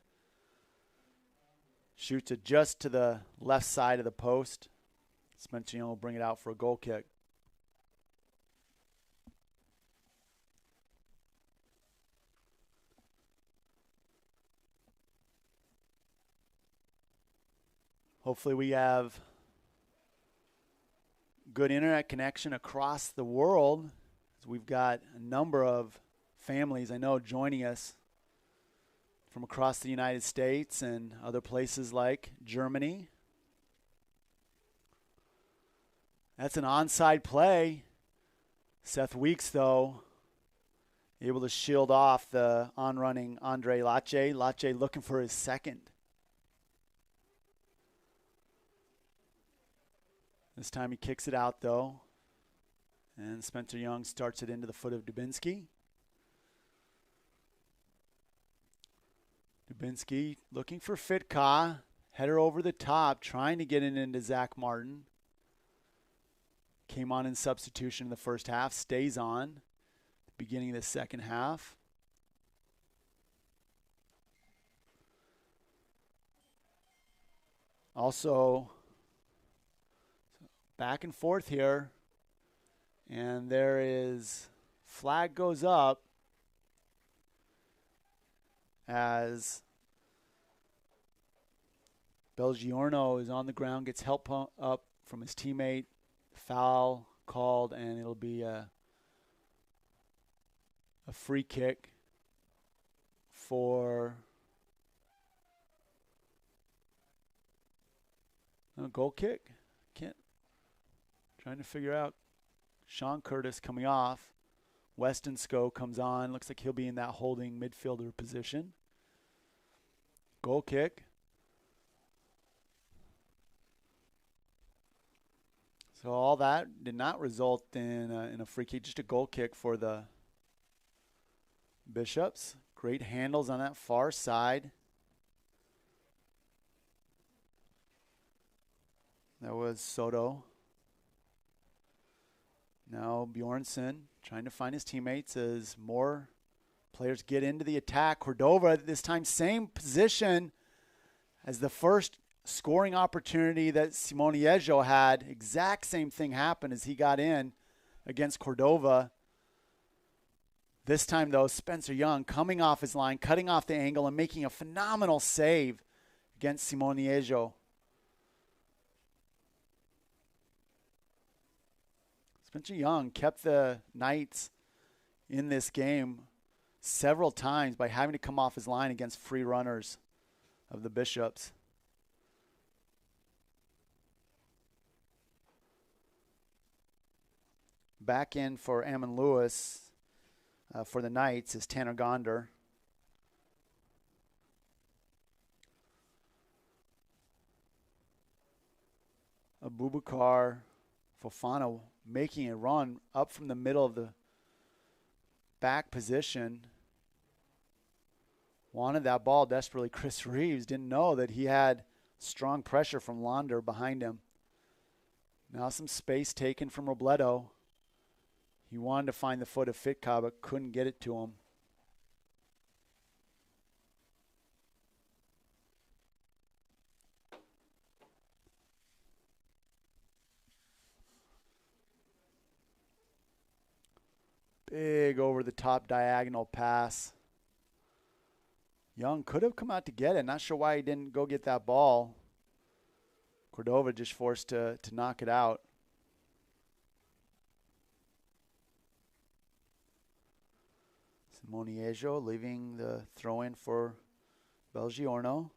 Shoots it just to the left side of the post. Spencer Young will bring it out for a goal kick. Hopefully we have good internet connection across the world. We've got a number of families I know joining us from across the United States and other places like Germany. That's an onside play. Seth Weeks, though, able to shield off the on-running Andre Lache. Lache looking for his second. This time he kicks it out, though. And Spencer Young starts it into the foot of Dubinsky. Dubinsky looking for Fitka. Header over the top, trying to get it into Zach Martin. Came on in substitution in the first half, stays on. Beginning of the second half. Also, back and forth here. And there is, flag goes up as Belgiorno is on the ground, gets help up from his teammate. Foul called, and it'll be a free kick for a goal kick. Trying to figure out. Sean Curtis coming off. Weston Sco comes on. Looks like he'll be in that holding midfielder position. Goal kick. So all that did not result in a free kick, just a goal kick for the Bishops. Great handles on that far side. That was Soto. Now Bjornsson trying to find his teammates as more players get into the attack. Cordova at this time, same position as the first scoring opportunity that Simone Yejo had. Exact same thing happened as he got in against Cordova. This time, though, Spencer Young coming off his line, cutting off the angle, and making a phenomenal save against Simone Yejo. Spencer Young kept the Knights in this game several times by having to come off his line against free runners of the Bishops. Back in for Ammon Lewis for the Knights is Tanner Gonder. Abubakar Fofana making a run up from the middle of the back position. Wanted that ball desperately. Chris Reeves didn't know that he had strong pressure from Launder behind him. Now some space taken from Robledo. He wanted to find the foot of Fitka, but couldn't get it to him. Big over-the-top diagonal pass. Young could have come out to get it. Not sure why he didn't go get that ball. Cordova just forced to knock it out. Simone Yejo leaving the throw-in for Belgiorno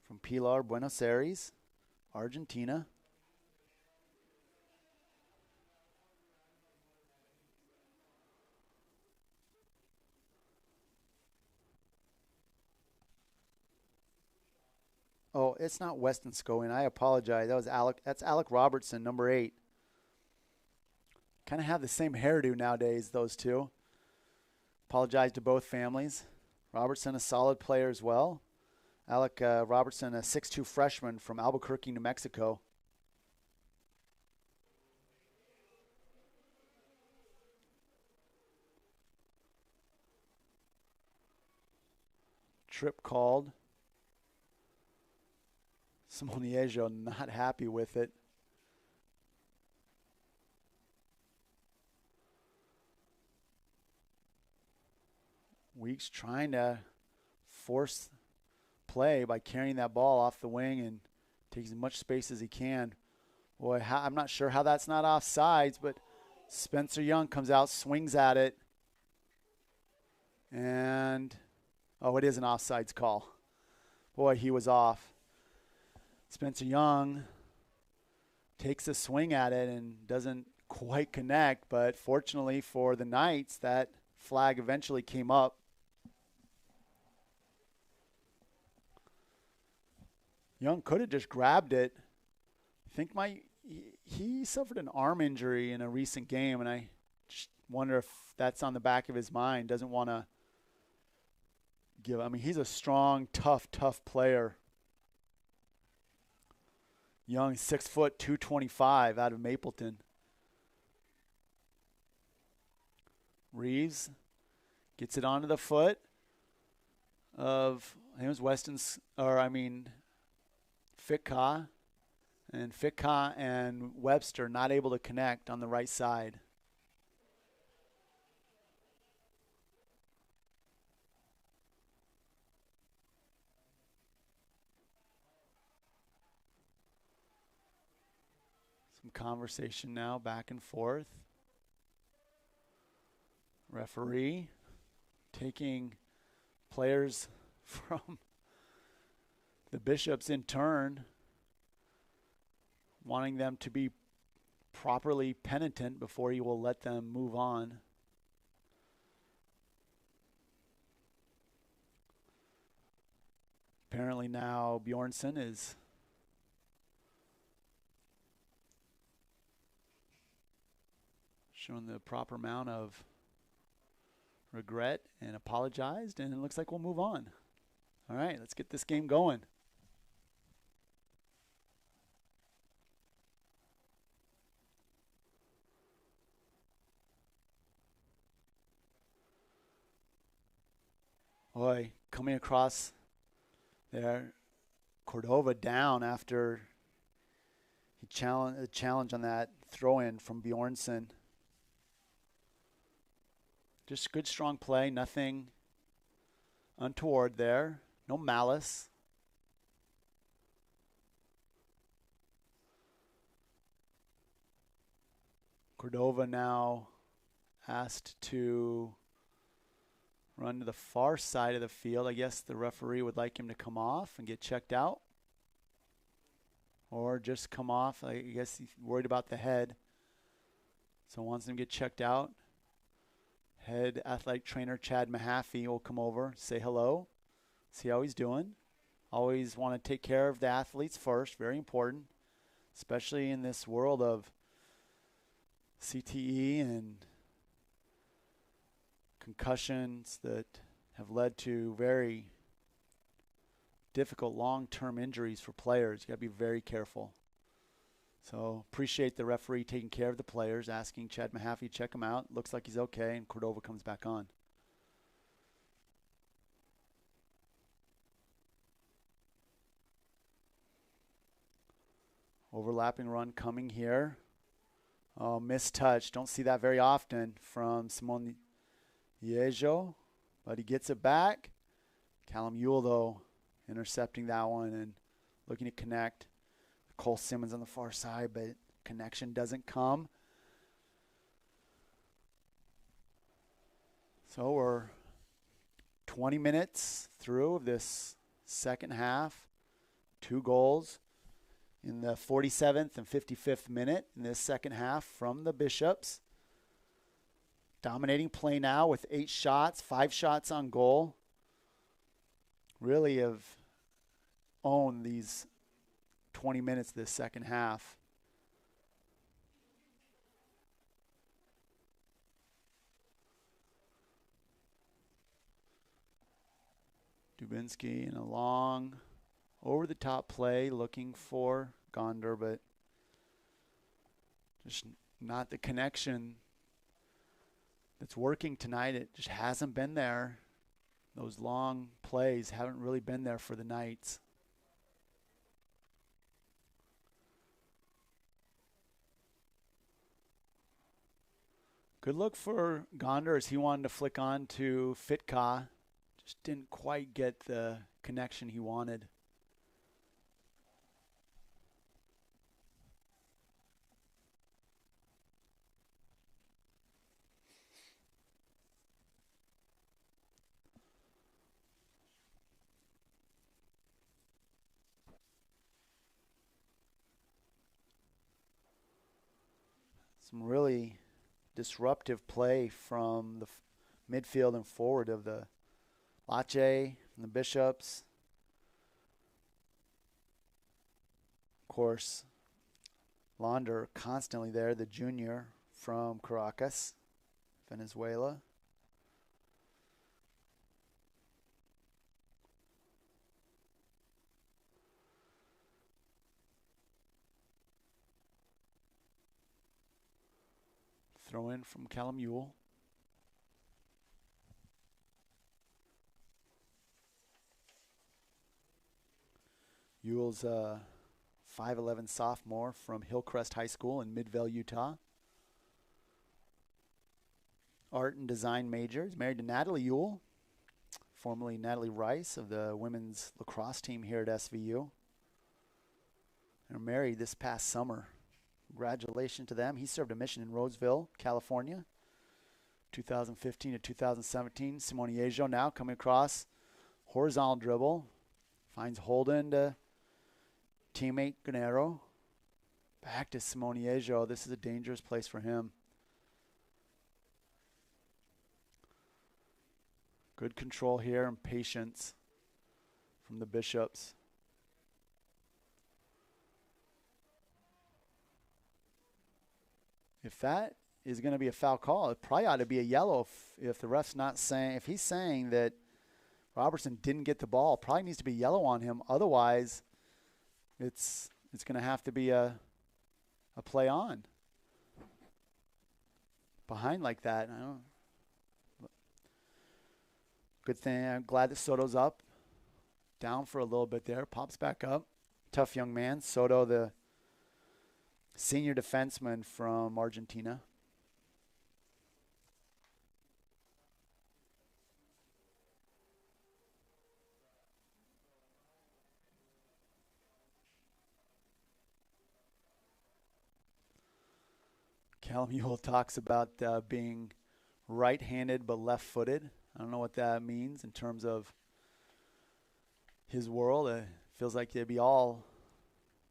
from Pilar, Buenos Aires, Argentina. Oh, it's not Weston Scowen. I apologize. That was Alec. That's Alec Robertson, number 8. Kind of have the same hairdo nowadays, those two. Apologize to both families. Robertson, a solid player as well. Alec Robertson, a 6'2 freshman from Albuquerque, New Mexico. Trip called. Simone Yejo not happy with it. Weeks trying to force play by carrying that ball off the wing and taking as much space as he can. Boy, I'm not sure how that's not offsides, but Spencer Young comes out, swings at it, and, oh, it is an offsides call. Boy, he was off. Spencer Young takes a swing at it and doesn't quite connect, but fortunately for the Knights, that flag eventually came up. Young could have just grabbed it. I think he suffered an arm injury in a recent game, and I just wonder if that's on the back of his mind. Doesn't want to give. I mean, he's a strong, tough player. Young, 6 foot, 225 out of Mapleton. Reeves gets it onto the foot of, I think it was Fitka. And Fitka and Webster not able to connect on the right side. Some conversation now back and forth. Referee taking players from the Bishops in turn, wanting them to be properly penitent before he will let them move on. Apparently now Bjornsson is showing the proper amount of regret and apologized, and it looks like we'll move on. All right, let's get this game going. Boy, coming across there, Cordova down after he challenge on that throw-in from Bjornsson. Just good, strong play. Nothing untoward there. No malice. Cordova now asked to run to the far side of the field. I guess the referee would like him to come off and get checked out. Or just come off. I guess he's worried about the head. So wants him to get checked out. Head athletic trainer Chad Mahaffey will come over, say hello, see how he's doing. Always want to take care of the athletes first, very important, especially in this world of CTE and concussions that have led to very difficult long-term injuries for players. You got to be very careful. So appreciate the referee taking care of the players, asking Chad Mahaffey to check him out. Looks like he's okay, and Cordova comes back on. Overlapping run coming here. Oh, missed touch. Don't see that very often from Simone Yejo, but he gets it back. Callum Ewell, though, intercepting that one and looking to connect. Cole Simmons on the far side, but connection doesn't come. So we're 20 minutes through this second half. 2 goals in the 47th and 55th minute in this second half from the Bishops. Dominating play now with 8 shots, 5 shots on goal. Really have owned these 20 minutes this second half. Dubinsky in a long over-the-top play looking for Gonder, but just not the connection that's working tonight. It just hasn't been there. Those long plays haven't really been there for the Knights. Good look for Gonder as he wanted to flick on to Fitka. Just didn't quite get the connection he wanted. Some really disruptive play from the midfield and forward of the Lache and the Bishops. Of course, Launder constantly there, the junior from Caracas, Venezuela. Throw in from Callum Ewell. Ewell's a 5'11" sophomore from Hillcrest High School in Midvale, Utah. Art and design major. He's married to Natalie Ewell, formerly Natalie Rice of the women's lacrosse team here at SVU. They're married this past summer. Congratulations to them. He served a mission in Roseville, California, 2015 to 2017. Simone Yejo now coming across, horizontal dribble, finds Holden to teammate Granero. Back to Simone Yejo. This is a dangerous place for him. Good control here and patience from the Bishops. If that is going to be a foul call, it probably ought to be a yellow if the ref's not saying, if he's saying that Robertson didn't get the ball, probably needs to be yellow on him. Otherwise, it's going to have to be a play on. Behind like that, I don't. Good thing. I'm glad that Soto's up. Down for a little bit there. Pops back up. Tough young man. Soto, the senior defenseman from Argentina. Callum Ewell talks about being right-handed but left-footed. I don't know what that means in terms of his world. It feels like they'd be all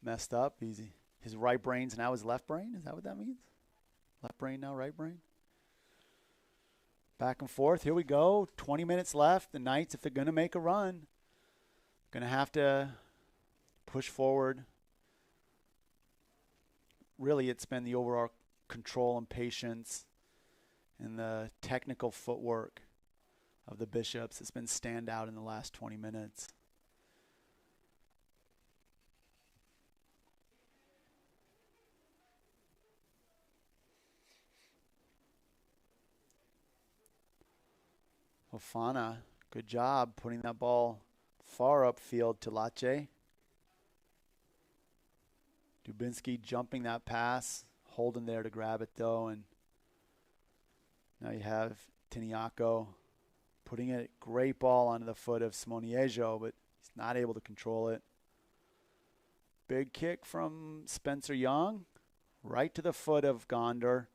messed up. His right brain's now his left brain. Is that what that means? Left brain now right brain? Back and forth. Here we go. 20 minutes left. The Knights, if they're going to make a run, going to have to push forward. Really, it's been the overall control and patience and the technical footwork of the Bishops. It's been standout in the last 20 minutes. Fofana, good job putting that ball far upfield to Lache. Dubinsky jumping that pass. Holden there to grab it, though. And now you have Tiniaco putting a great ball onto the foot of Simoniajo, but he's not able to control it. Big kick from Spencer Young, right to the foot of Gondor.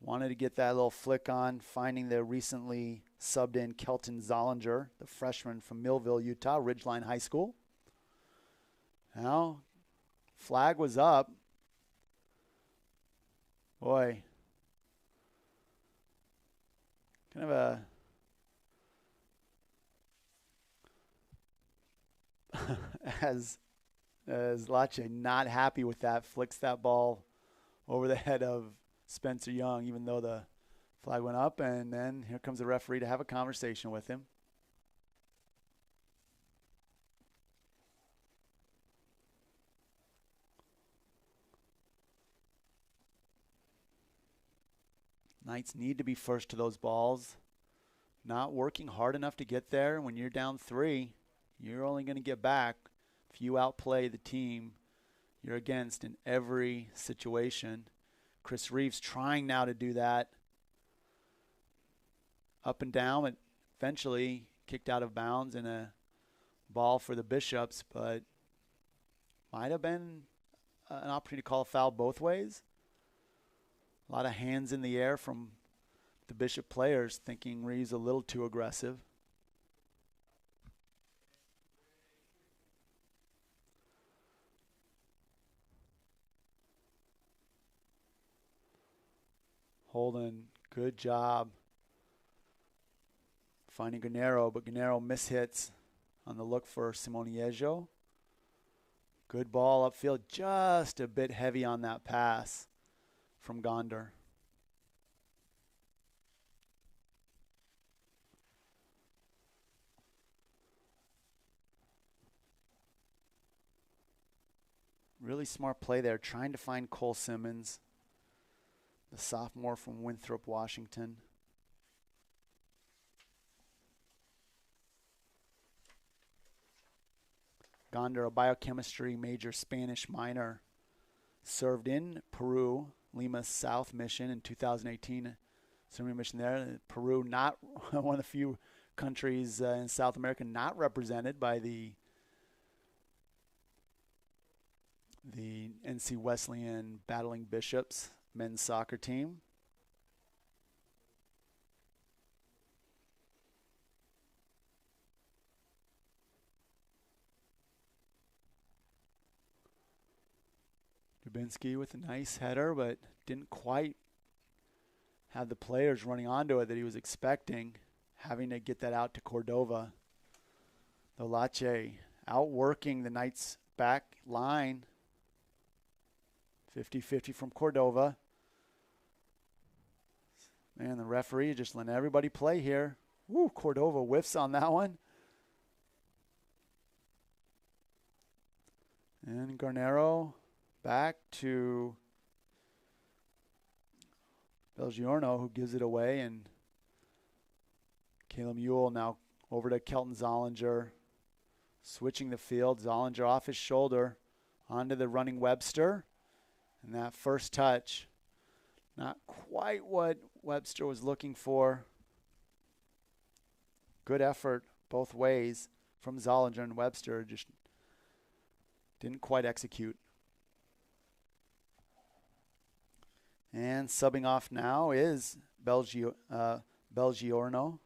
Wanted to get that little flick on, finding the recently subbed in Kelton Zollinger, the freshman from Millville, Utah, Ridgeline High School. Now, flag was up. Boy, kind of a as Lache not happy with that, flicks that ball over the head of Spencer Young, even though the flag went up, and then here comes the referee to have a conversation with him. Knights need to be first to those balls. Not working hard enough to get there. When you're down 3, you're only going to get back if you outplay the team you're against in every situation. Chris Reeves trying now to do that. Up and down, but eventually kicked out of bounds and a ball for the Bishops, but might have been an opportunity to call a foul both ways. A lot of hands in the air from the Bishop players, thinking Reeves a little too aggressive. Holden, good job finding Gennaro, but Gennaro mishits on the look for Simoniejo. Good ball upfield, just a bit heavy on that pass from Gonder. Really smart play there, trying to find Cole Simmons, the sophomore from Winthrop, Washington. Gonder, a biochemistry major, Spanish minor, served in Peru, Lima's South Mission in 2018. Serving mission there. Peru, not one of the few countries in South America not represented by the NC Wesleyan Battling Bishops men's soccer team. Dubinsky with a nice header, but didn't quite have the players running onto it that he was expecting, having to get that out to Cordova. The Lache outworking the Knights' back line. 50-50 from Cordova. Man, the referee just letting everybody play here. Woo, Cordova whiffs on that one. And Garnero back to Belgiorno, who gives it away, and Caleb Ewell now over to Kelton Zollinger, switching the field. Zollinger off his shoulder onto the running Webster, and that first touch, not quite what Webster was looking for. Good effort both ways from Zollinger and Webster, just didn't quite execute. And subbing off now is Belgiorno.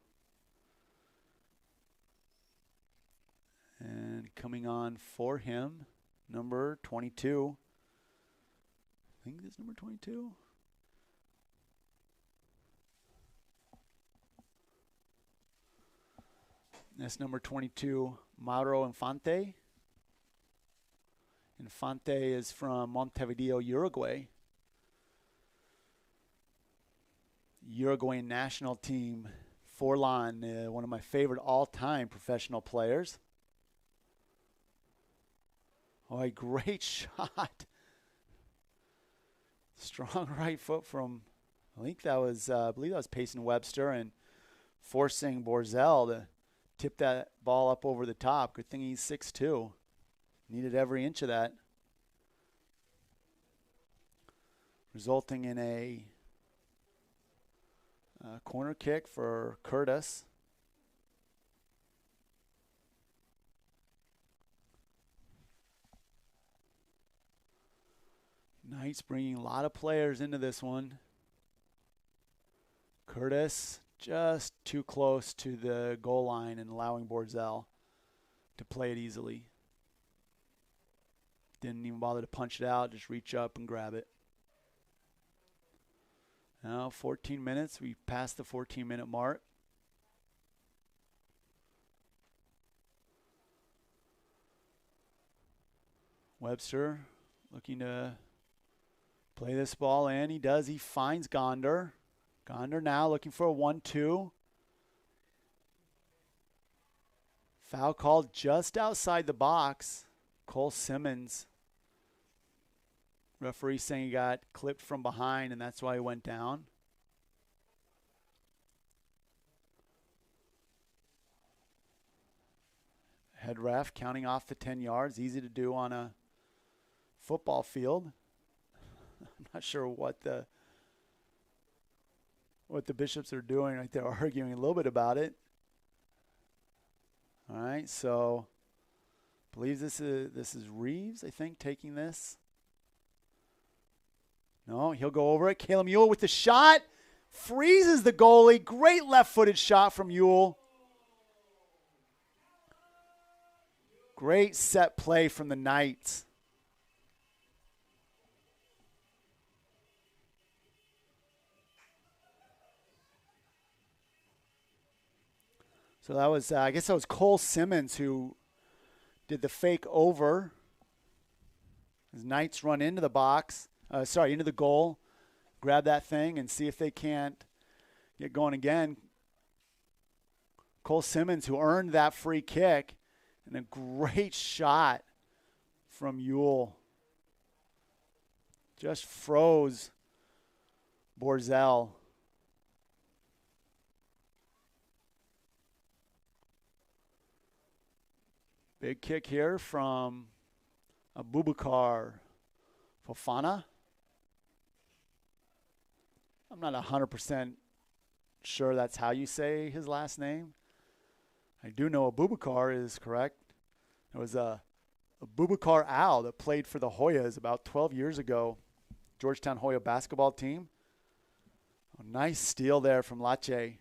And coming on for him, number 22. I think this is number 22. That's number 22, Mauro Infante. Infante is from Montevideo, Uruguay. Uruguayan national team, Forlan, one of my favorite all-time professional players. Oh, a great shot. Strong right foot from, I believe that was Payson Webster, and forcing Borzel to tip that ball up over the top. Good thing he's 6'2". Needed every inch of that. Resulting in a corner kick for Curtis. Knights bringing a lot of players into this one. Curtis just too close to the goal line and allowing Borzel to play it easily. Didn't even bother to punch it out, just reach up and grab it. Now 14 minutes, we passed the 14-minute mark. Webster looking to play this ball in. He does. He finds Gonder. Gonder now looking for a 1-2. Foul called just outside the box. Cole Simmons. Referee saying he got clipped from behind, and that's why he went down. Head ref counting off the 10 yards. Easy to do on a football field. I'm not sure what the Bishops are doing. Right, they're arguing a little bit about it. All right, so I believe this is Reeves, I think, taking this. No, he'll go over it. Caleb Ewell with the shot. Freezes the goalie. Great left-footed shot from Ewell. Great set play from the Knights. So that was, I guess that was Cole Simmons who did the fake over. His Knights run into the box, into the goal, grab that thing and see if they can't get going again. Cole Simmons, who earned that free kick, and a great shot from Yule. Just froze Borzel. Big kick here from Abubakar Fofana. I'm not 100% sure that's how you say his last name. I do know Abubakar is correct. It was Abubakar Al that played for the Hoyas about 12 years ago. Georgetown Hoya basketball team. A nice steal there from Lache.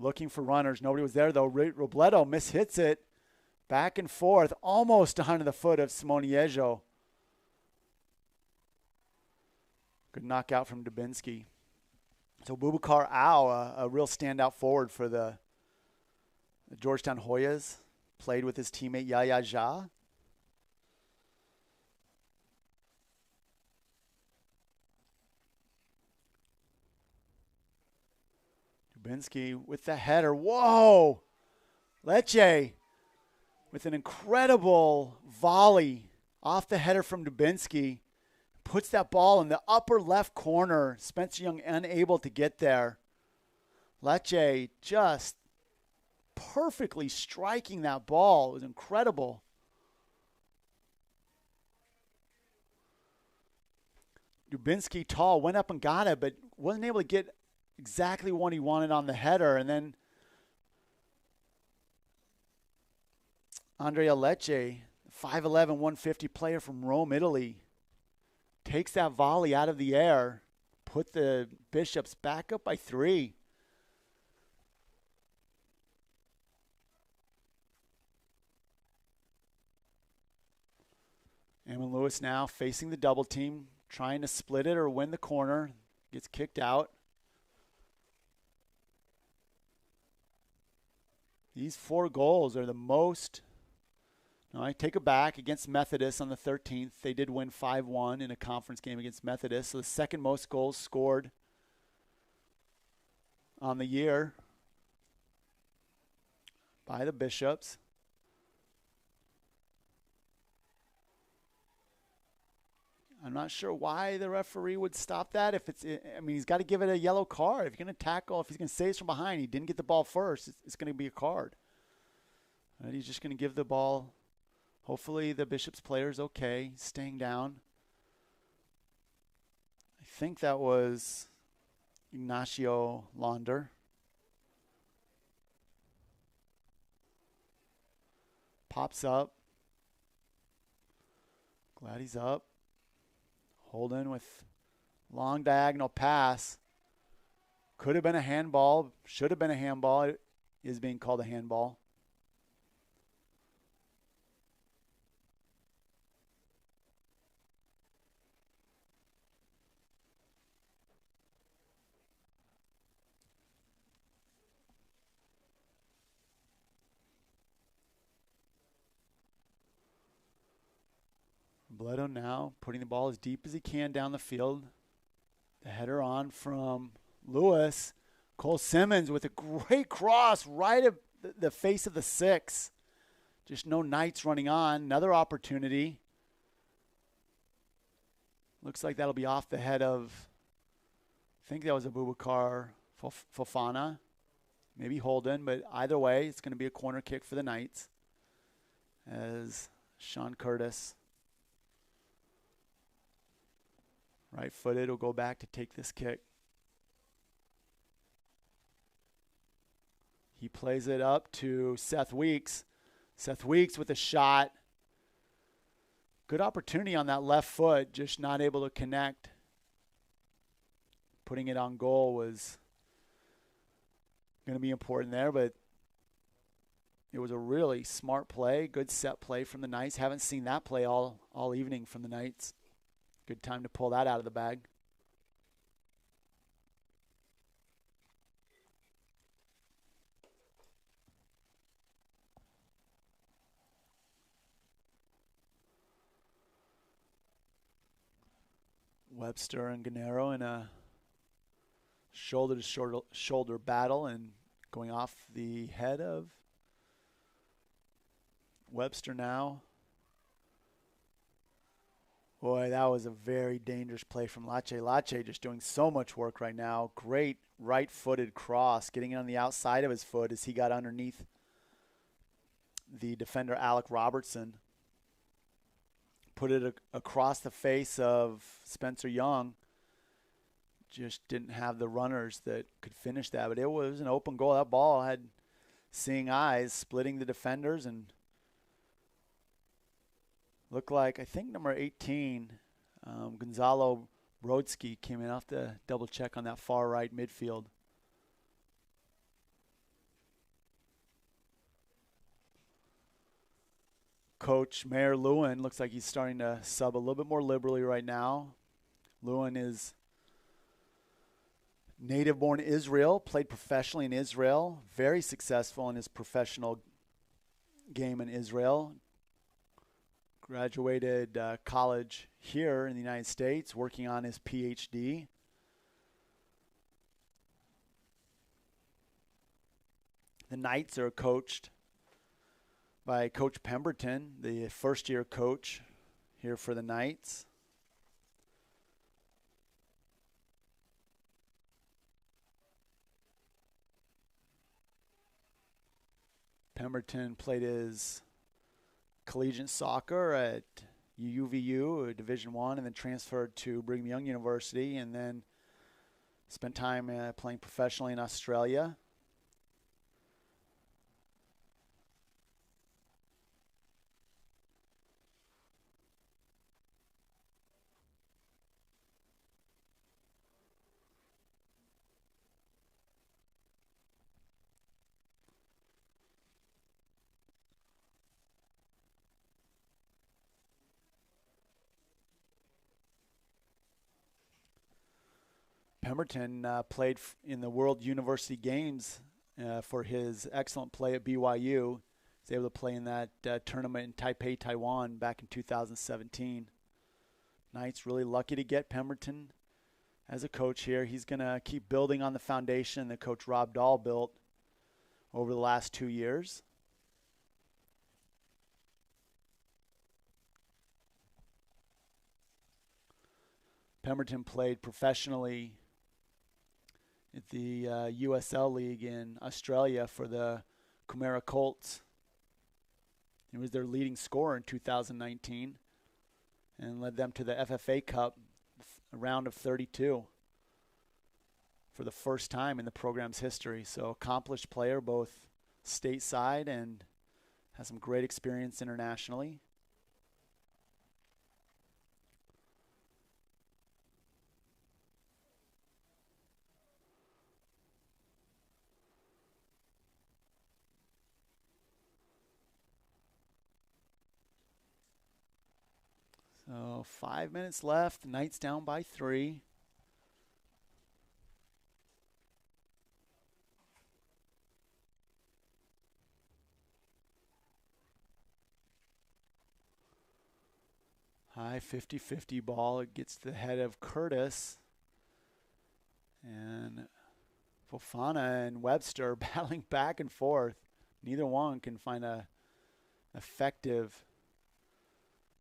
Looking for runners. Nobody was there, though. Robledo mishits it. Back and forth. Almost under the foot of Simoniejo. Good knockout from Dubinsky. So Bubakar Au, a real standout forward for the Georgetown Hoyas. Played with his teammate Yaya Ja. Dubinsky with the header. Whoa! Lecce with an incredible volley off the header from Dubinsky. Puts that ball in the upper left corner. Spencer Young unable to get there. Lecce just perfectly striking that ball. It was incredible. Dubinsky tall, went up and got it, but wasn't able to get exactly what he wanted on the header. And then Andrea Lecce, 5'11", 150 player from Rome, Italy, takes that volley out of the air, put the Bishops back up by 3. Eamon Lewis now facing the double team, trying to split it or win the corner. Gets kicked out. These 4 goals are the most. No, I take it back. Against Methodist on the 13th, they did win 5-1 in a conference game against Methodist. So the second most goals scored on the year by the Bishops. I'm not sure why the referee would stop that. If it's, I mean, he's got to give it a yellow card. If you're going to tackle, if he's going to save from behind, he didn't get the ball first, it's going to be a card. And he's just going to give the ball. Hopefully the Bishops player's okay, staying down. I think that was Ignacio Launder. Pops up. Glad he's up. Holden with long diagonal pass. Could have been a handball. Should have been a handball. It is being called a handball. Bledo now putting the ball as deep as he can down the field. The header on from Lewis. Cole Simmons with a great cross right at the face of the 6. Just no Knights running on. Another opportunity. Looks like that'll be off the head of, I think that was Abubakar Fofana. Maybe Holden, but either way, it's going to be a corner kick for the Knights. As Sean Curtis, right-footed, will go back to take this kick. He plays it up to Seth Weeks. Seth Weeks with a shot. Good opportunity on that left foot, just not able to connect. Putting it on goal was going to be important there, but it was a really smart play, good set play from the Knights. Haven't seen that play all evening from the Knights. Good time to pull that out of the bag. Webster and Gennaro in a shoulder-to-shoulder battle, and going off the head of Webster now. Boy, that was a very dangerous play from Lache. Lache just doing so much work right now. Great right-footed cross, getting it on the outside of his foot as he got underneath the defender, Alec Robertson. Put it across the face of Spencer Young. Just didn't have the runners that could finish that. But it was an open goal. That ball had seeing eyes, splitting the defenders, and looked like, I think, number 18, Gonzalo Brodsky came in. I'll have to double check on that far right midfield. Coach Mayor Lewin looks like he's starting to sub a little bit more liberally right now. Lewin is native-born Israel, played professionally in Israel, very successful in his professional game in Israel. Graduated college here in the United States, working on his PhD. The Knights are coached by Coach Pemberton, the first-year coach here for the Knights. Pemberton played his collegiate soccer at UVU, Division I, and then transferred to Brigham Young University, and then spent time playing professionally in Australia. Pemberton played in the World University Games for his excellent play at BYU. He was able to play in that tournament in Taipei, Taiwan back in 2017. Knights really lucky to get Pemberton as a coach here. He's going to keep building on the foundation that Coach Rob Dahl built over the last 2 years. Pemberton played professionally at the USL League in Australia for the Kumara Colts. He was their leading scorer in 2019 and led them to the FFA Cup, a round of 32 for the first time in the program's history. So accomplished player, both stateside and has some great experience internationally. So 5 minutes left. Knights down by 3. High 50-50 ball. It gets to the head of Curtis. And Fofana and Webster battling back and forth. Neither one can find a effective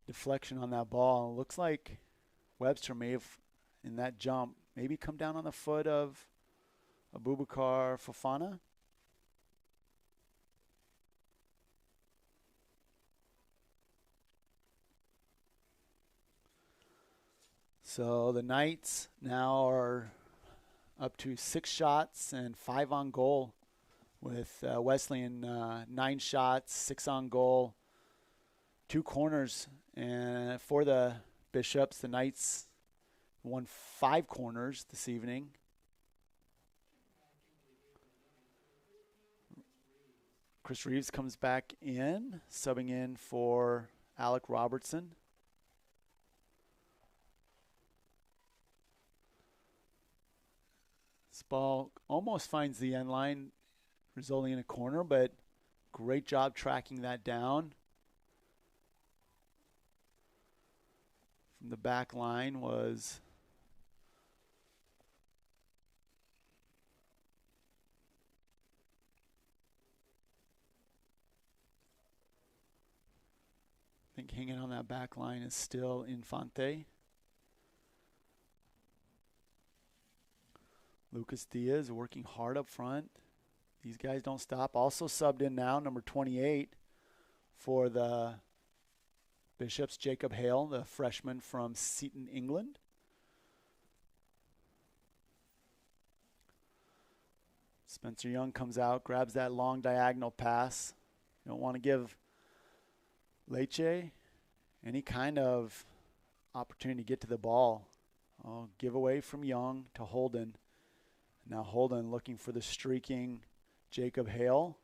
deflection on that ball. It looks like Webster may have, in that jump, maybe come down on the foot of Abubakar Fofana. So the Knights now are up to 6 shots and 5 on goal, with Wesleyan 9 shots, 6 on goal, 2 corners. And for the Bishops, the Knights won 5 corners this evening. Chris Reeves comes back in, subbing in for Alec Robertson. This ball almost finds the end line, resulting in a corner, but great job tracking that down. From the back line was think hanging on that back line is still Infante. Lucas Diaz working hard up front. These guys don't stop. Also subbed in now, number 28 for the Bishops, Jacob Hale, the freshman from Seaton, England. Spencer Young comes out, grabs that long diagonal pass. You don't want to give Leche any kind of opportunity to get to the ball. Give away from Young to Holden. Now Holden looking for the streaking Jacob Hale.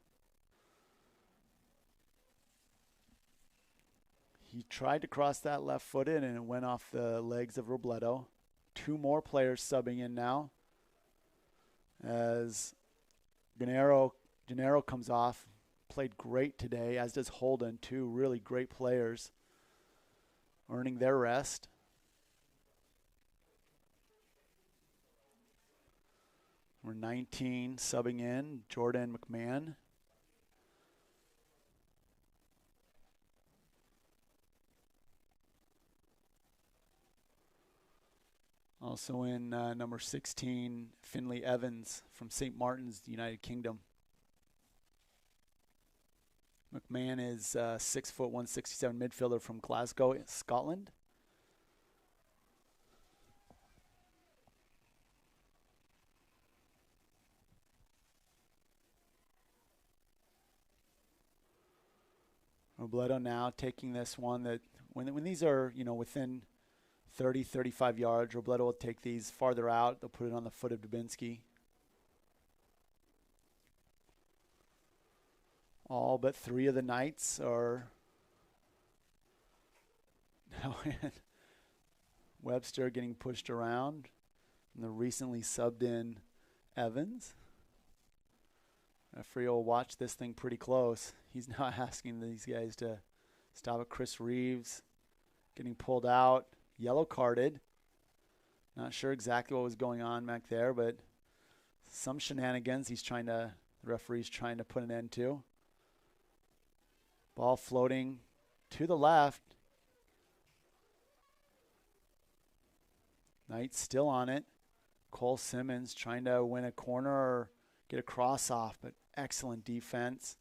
He tried to cross that left-footed, and it went off the legs of Robledo. 2 more players subbing in now as Gennaro comes off. Played great today, as does Holden. 2 really great players earning their rest. Number 19 subbing in, Jordan McMahon. Also in number 16, Finley Evans from St. Martin's, United Kingdom. McMahon is 6 foot 167 midfielder from Glasgow, Scotland. Robledo now taking this one that when these are, within 30, 35 yards, Robledo will take these farther out. They'll put it on the foot of Dubinsky. All but 3 of the Knights are now in. Webster getting pushed around. And the recently subbed in Evans. Referee will watch this thing pretty close. He's now asking these guys to stop it. Chris Reeves getting pulled out. Yellow carded. Not sure exactly what was going on back there, but some shenanigans the referee's trying to put an end to. Ball floating to the left. Knights still on it. Cole Simmons trying to win a corner or get a cross off, but excellent defense.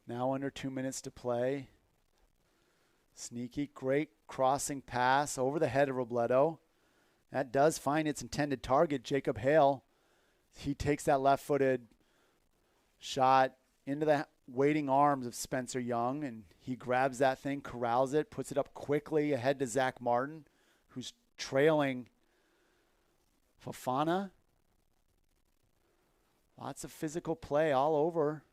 Now under 2 minutes to play. Sneaky, great crossing pass over the head of Robledo. That does find its intended target, Jacob Hale. He takes that left-footed shot into the waiting arms of Spencer Young, and he grabs that thing, corrals it, puts it up quickly ahead to Zach Martin, who's trailing Fofana. Lots of physical play all over.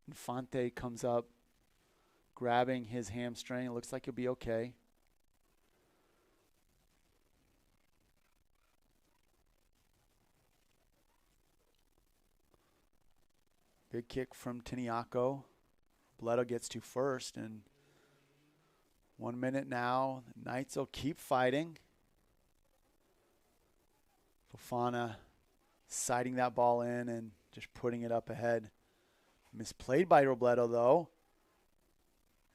Infante comes up, grabbing his hamstring. It looks like he'll be okay. Big kick from Tiniaco. Bledo gets to first, and 1 minute now. The Knights will keep fighting. Fofana siding that ball in and just putting it up ahead. Misplayed by Robledo, though.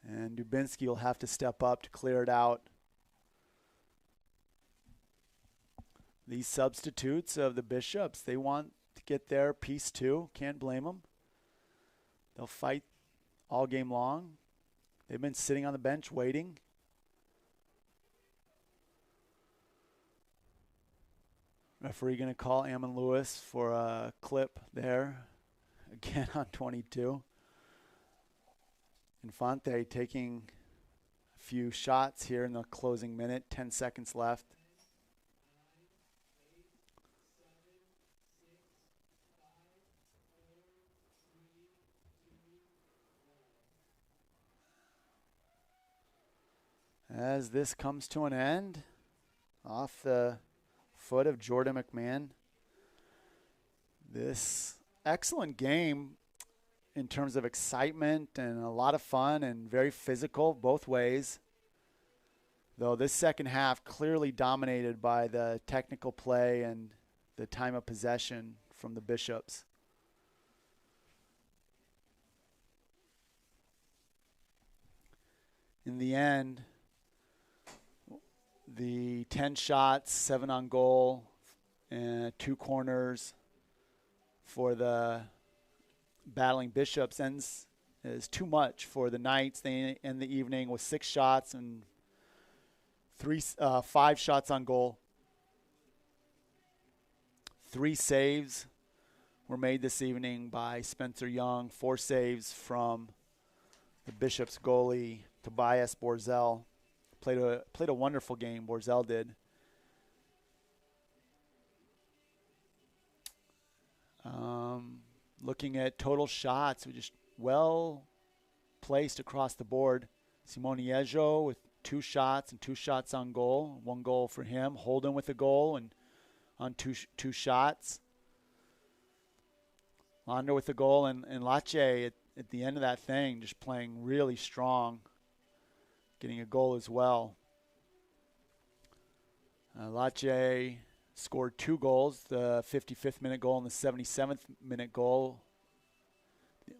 And Dubinsky will have to step up to clear it out. These substitutes of the Bishops, they want to get their piece too. Can't blame them. They'll fight all game long. They've been sitting on the bench waiting. Referee going to call Ammon Lewis for a clip there. Again on 22. Infante taking a few shots here in the closing minute. 10 seconds left. As this comes to an end, off the foot of Jordan McMahon. This excellent game in terms of excitement and a lot of fun and very physical both ways. Though this second half clearly dominated by the technical play and the time of possession from the Bishops. In the end, the 10 shots, 7 on goal, and 2 corners for the battling Bishops is too much for the Knights. They end the evening with 6 shots and 5 shots on goal. 3 saves were made this evening by Spencer Young. 4 saves from the Bishops goalie, Tobias Borzel. Played a wonderful game, Borzel did. Looking at total shots, we just well placed across the board. Simone Yejo with 2 shots and 2 shots on goal. 1 goal for him. Holden with a goal and on two shots. Lander with a goal, and Lache at the end of that thing just playing really strong, getting a goal as well. Lache scored 2 goals, the 55th minute goal and the 77th minute goal.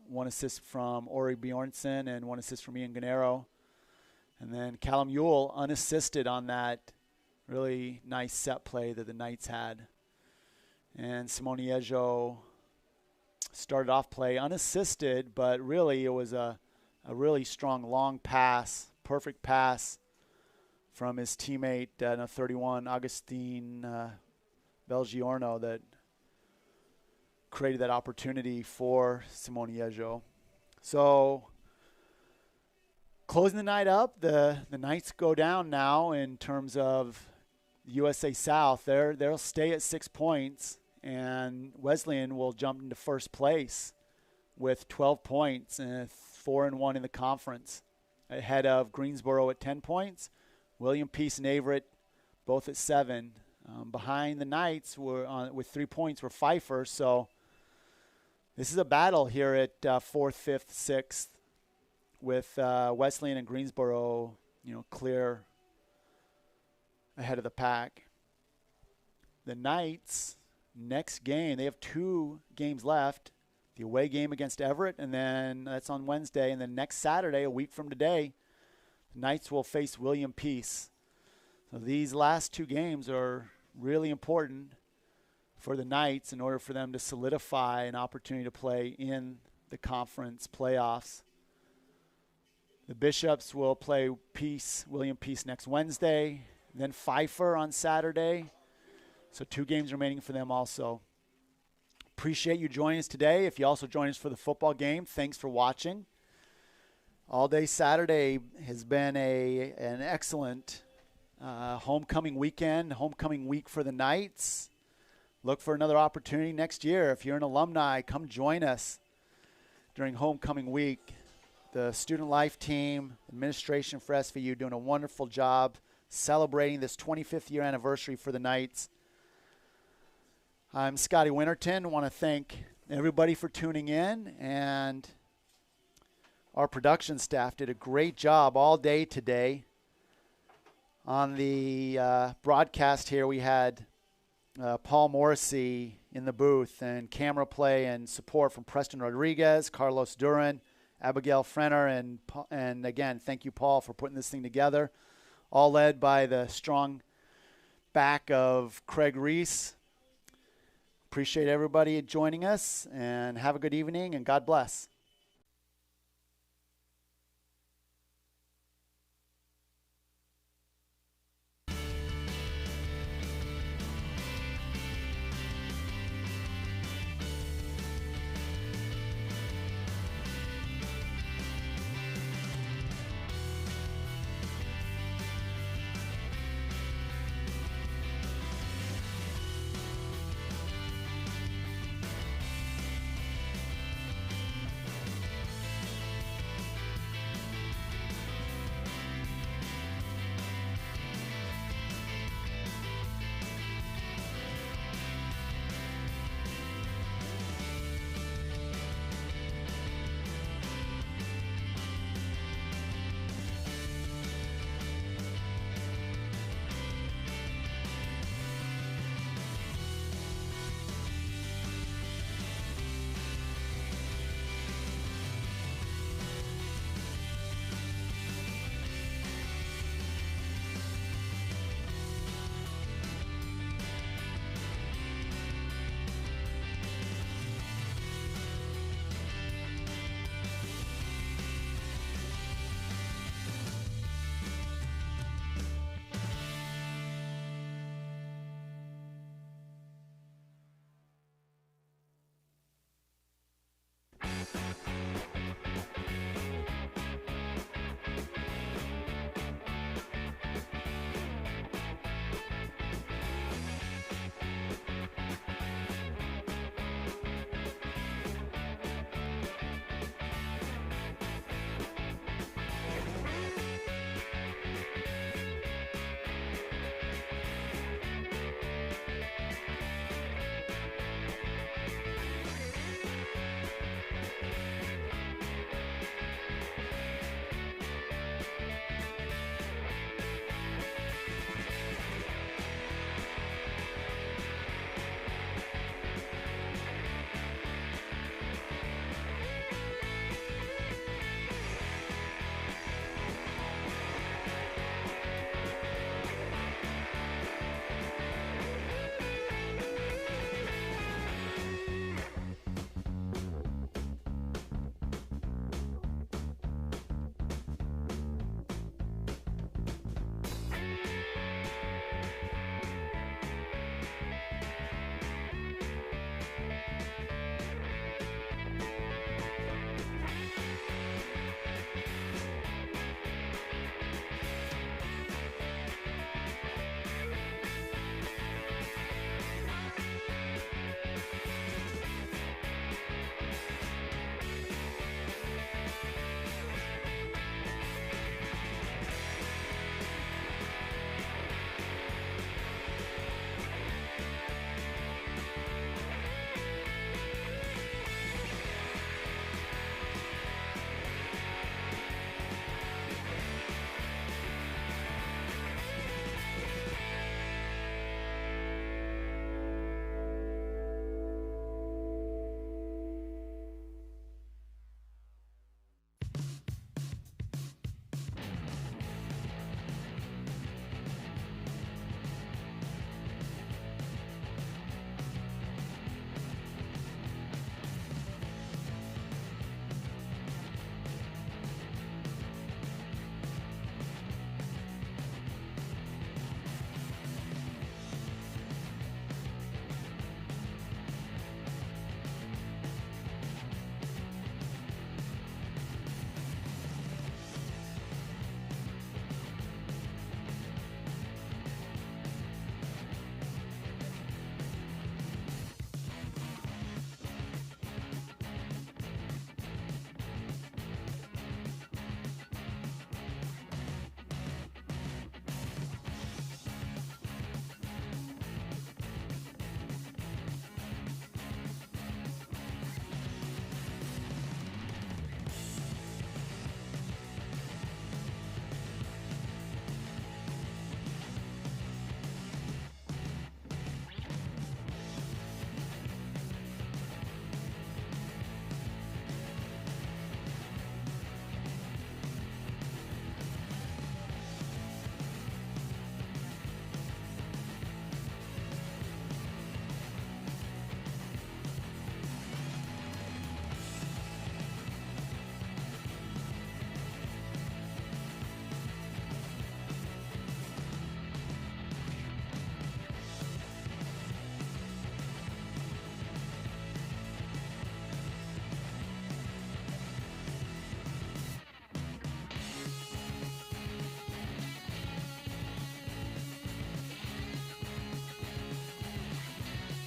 1 assist from Ori Bjornsson and 1 assist from Ian Gennaro. And then Callum Ewell unassisted on that really nice set play that the Knights had. And Simone Yejo started off play unassisted, but really it was a really strong long pass, perfect pass from his teammate, 31, Augustine Belgiorno, that created that opportunity for Simone Yejo. So closing the night up, the Knights go down now in terms of USA South. They'll stay at 6 points, and Wesleyan will jump into first place with 12 points and 4-1 in the conference, ahead of Greensboro at 10 points, William Peace and Averett both at 7. Behind the Knights with 3 points were Pfeiffer. So this is a battle here at 4th, 5th, 6th, with Wesleyan and Greensboro, clear ahead of the pack. The Knights, next game, they have 2 games left. The away game against Everett, and then that's on Wednesday. And then next Saturday, a week from today, the Knights will face William Peace. So these last 2 games are really important for the Knights in order for them to solidify an opportunity to play in the conference playoffs. The Bishops will play William Peace next Wednesday, then Pfeiffer on Saturday. So 2 games remaining for them also. Appreciate you joining us today. If you also join us for the football game, thanks for watching. All day Saturday has been an excellent homecoming weekend, homecoming week for the Knights. Look for another opportunity next year. If you're an alumni, come join us during homecoming week. The student life team, administration for SVU doing a wonderful job celebrating this 25th year anniversary for the Knights. I'm Scotty Winterton. I want to thank everybody for tuning in, and our production staff did a great job all day today. On the broadcast here, we had Paul Morrissey in the booth, and camera play and support from Preston Rodriguez, Carlos Duran, Abigail Frenner, and again, thank you, Paul, for putting this thing together. All led by the strong back of Craig Reese. Appreciate everybody joining us, and have a good evening, and God bless.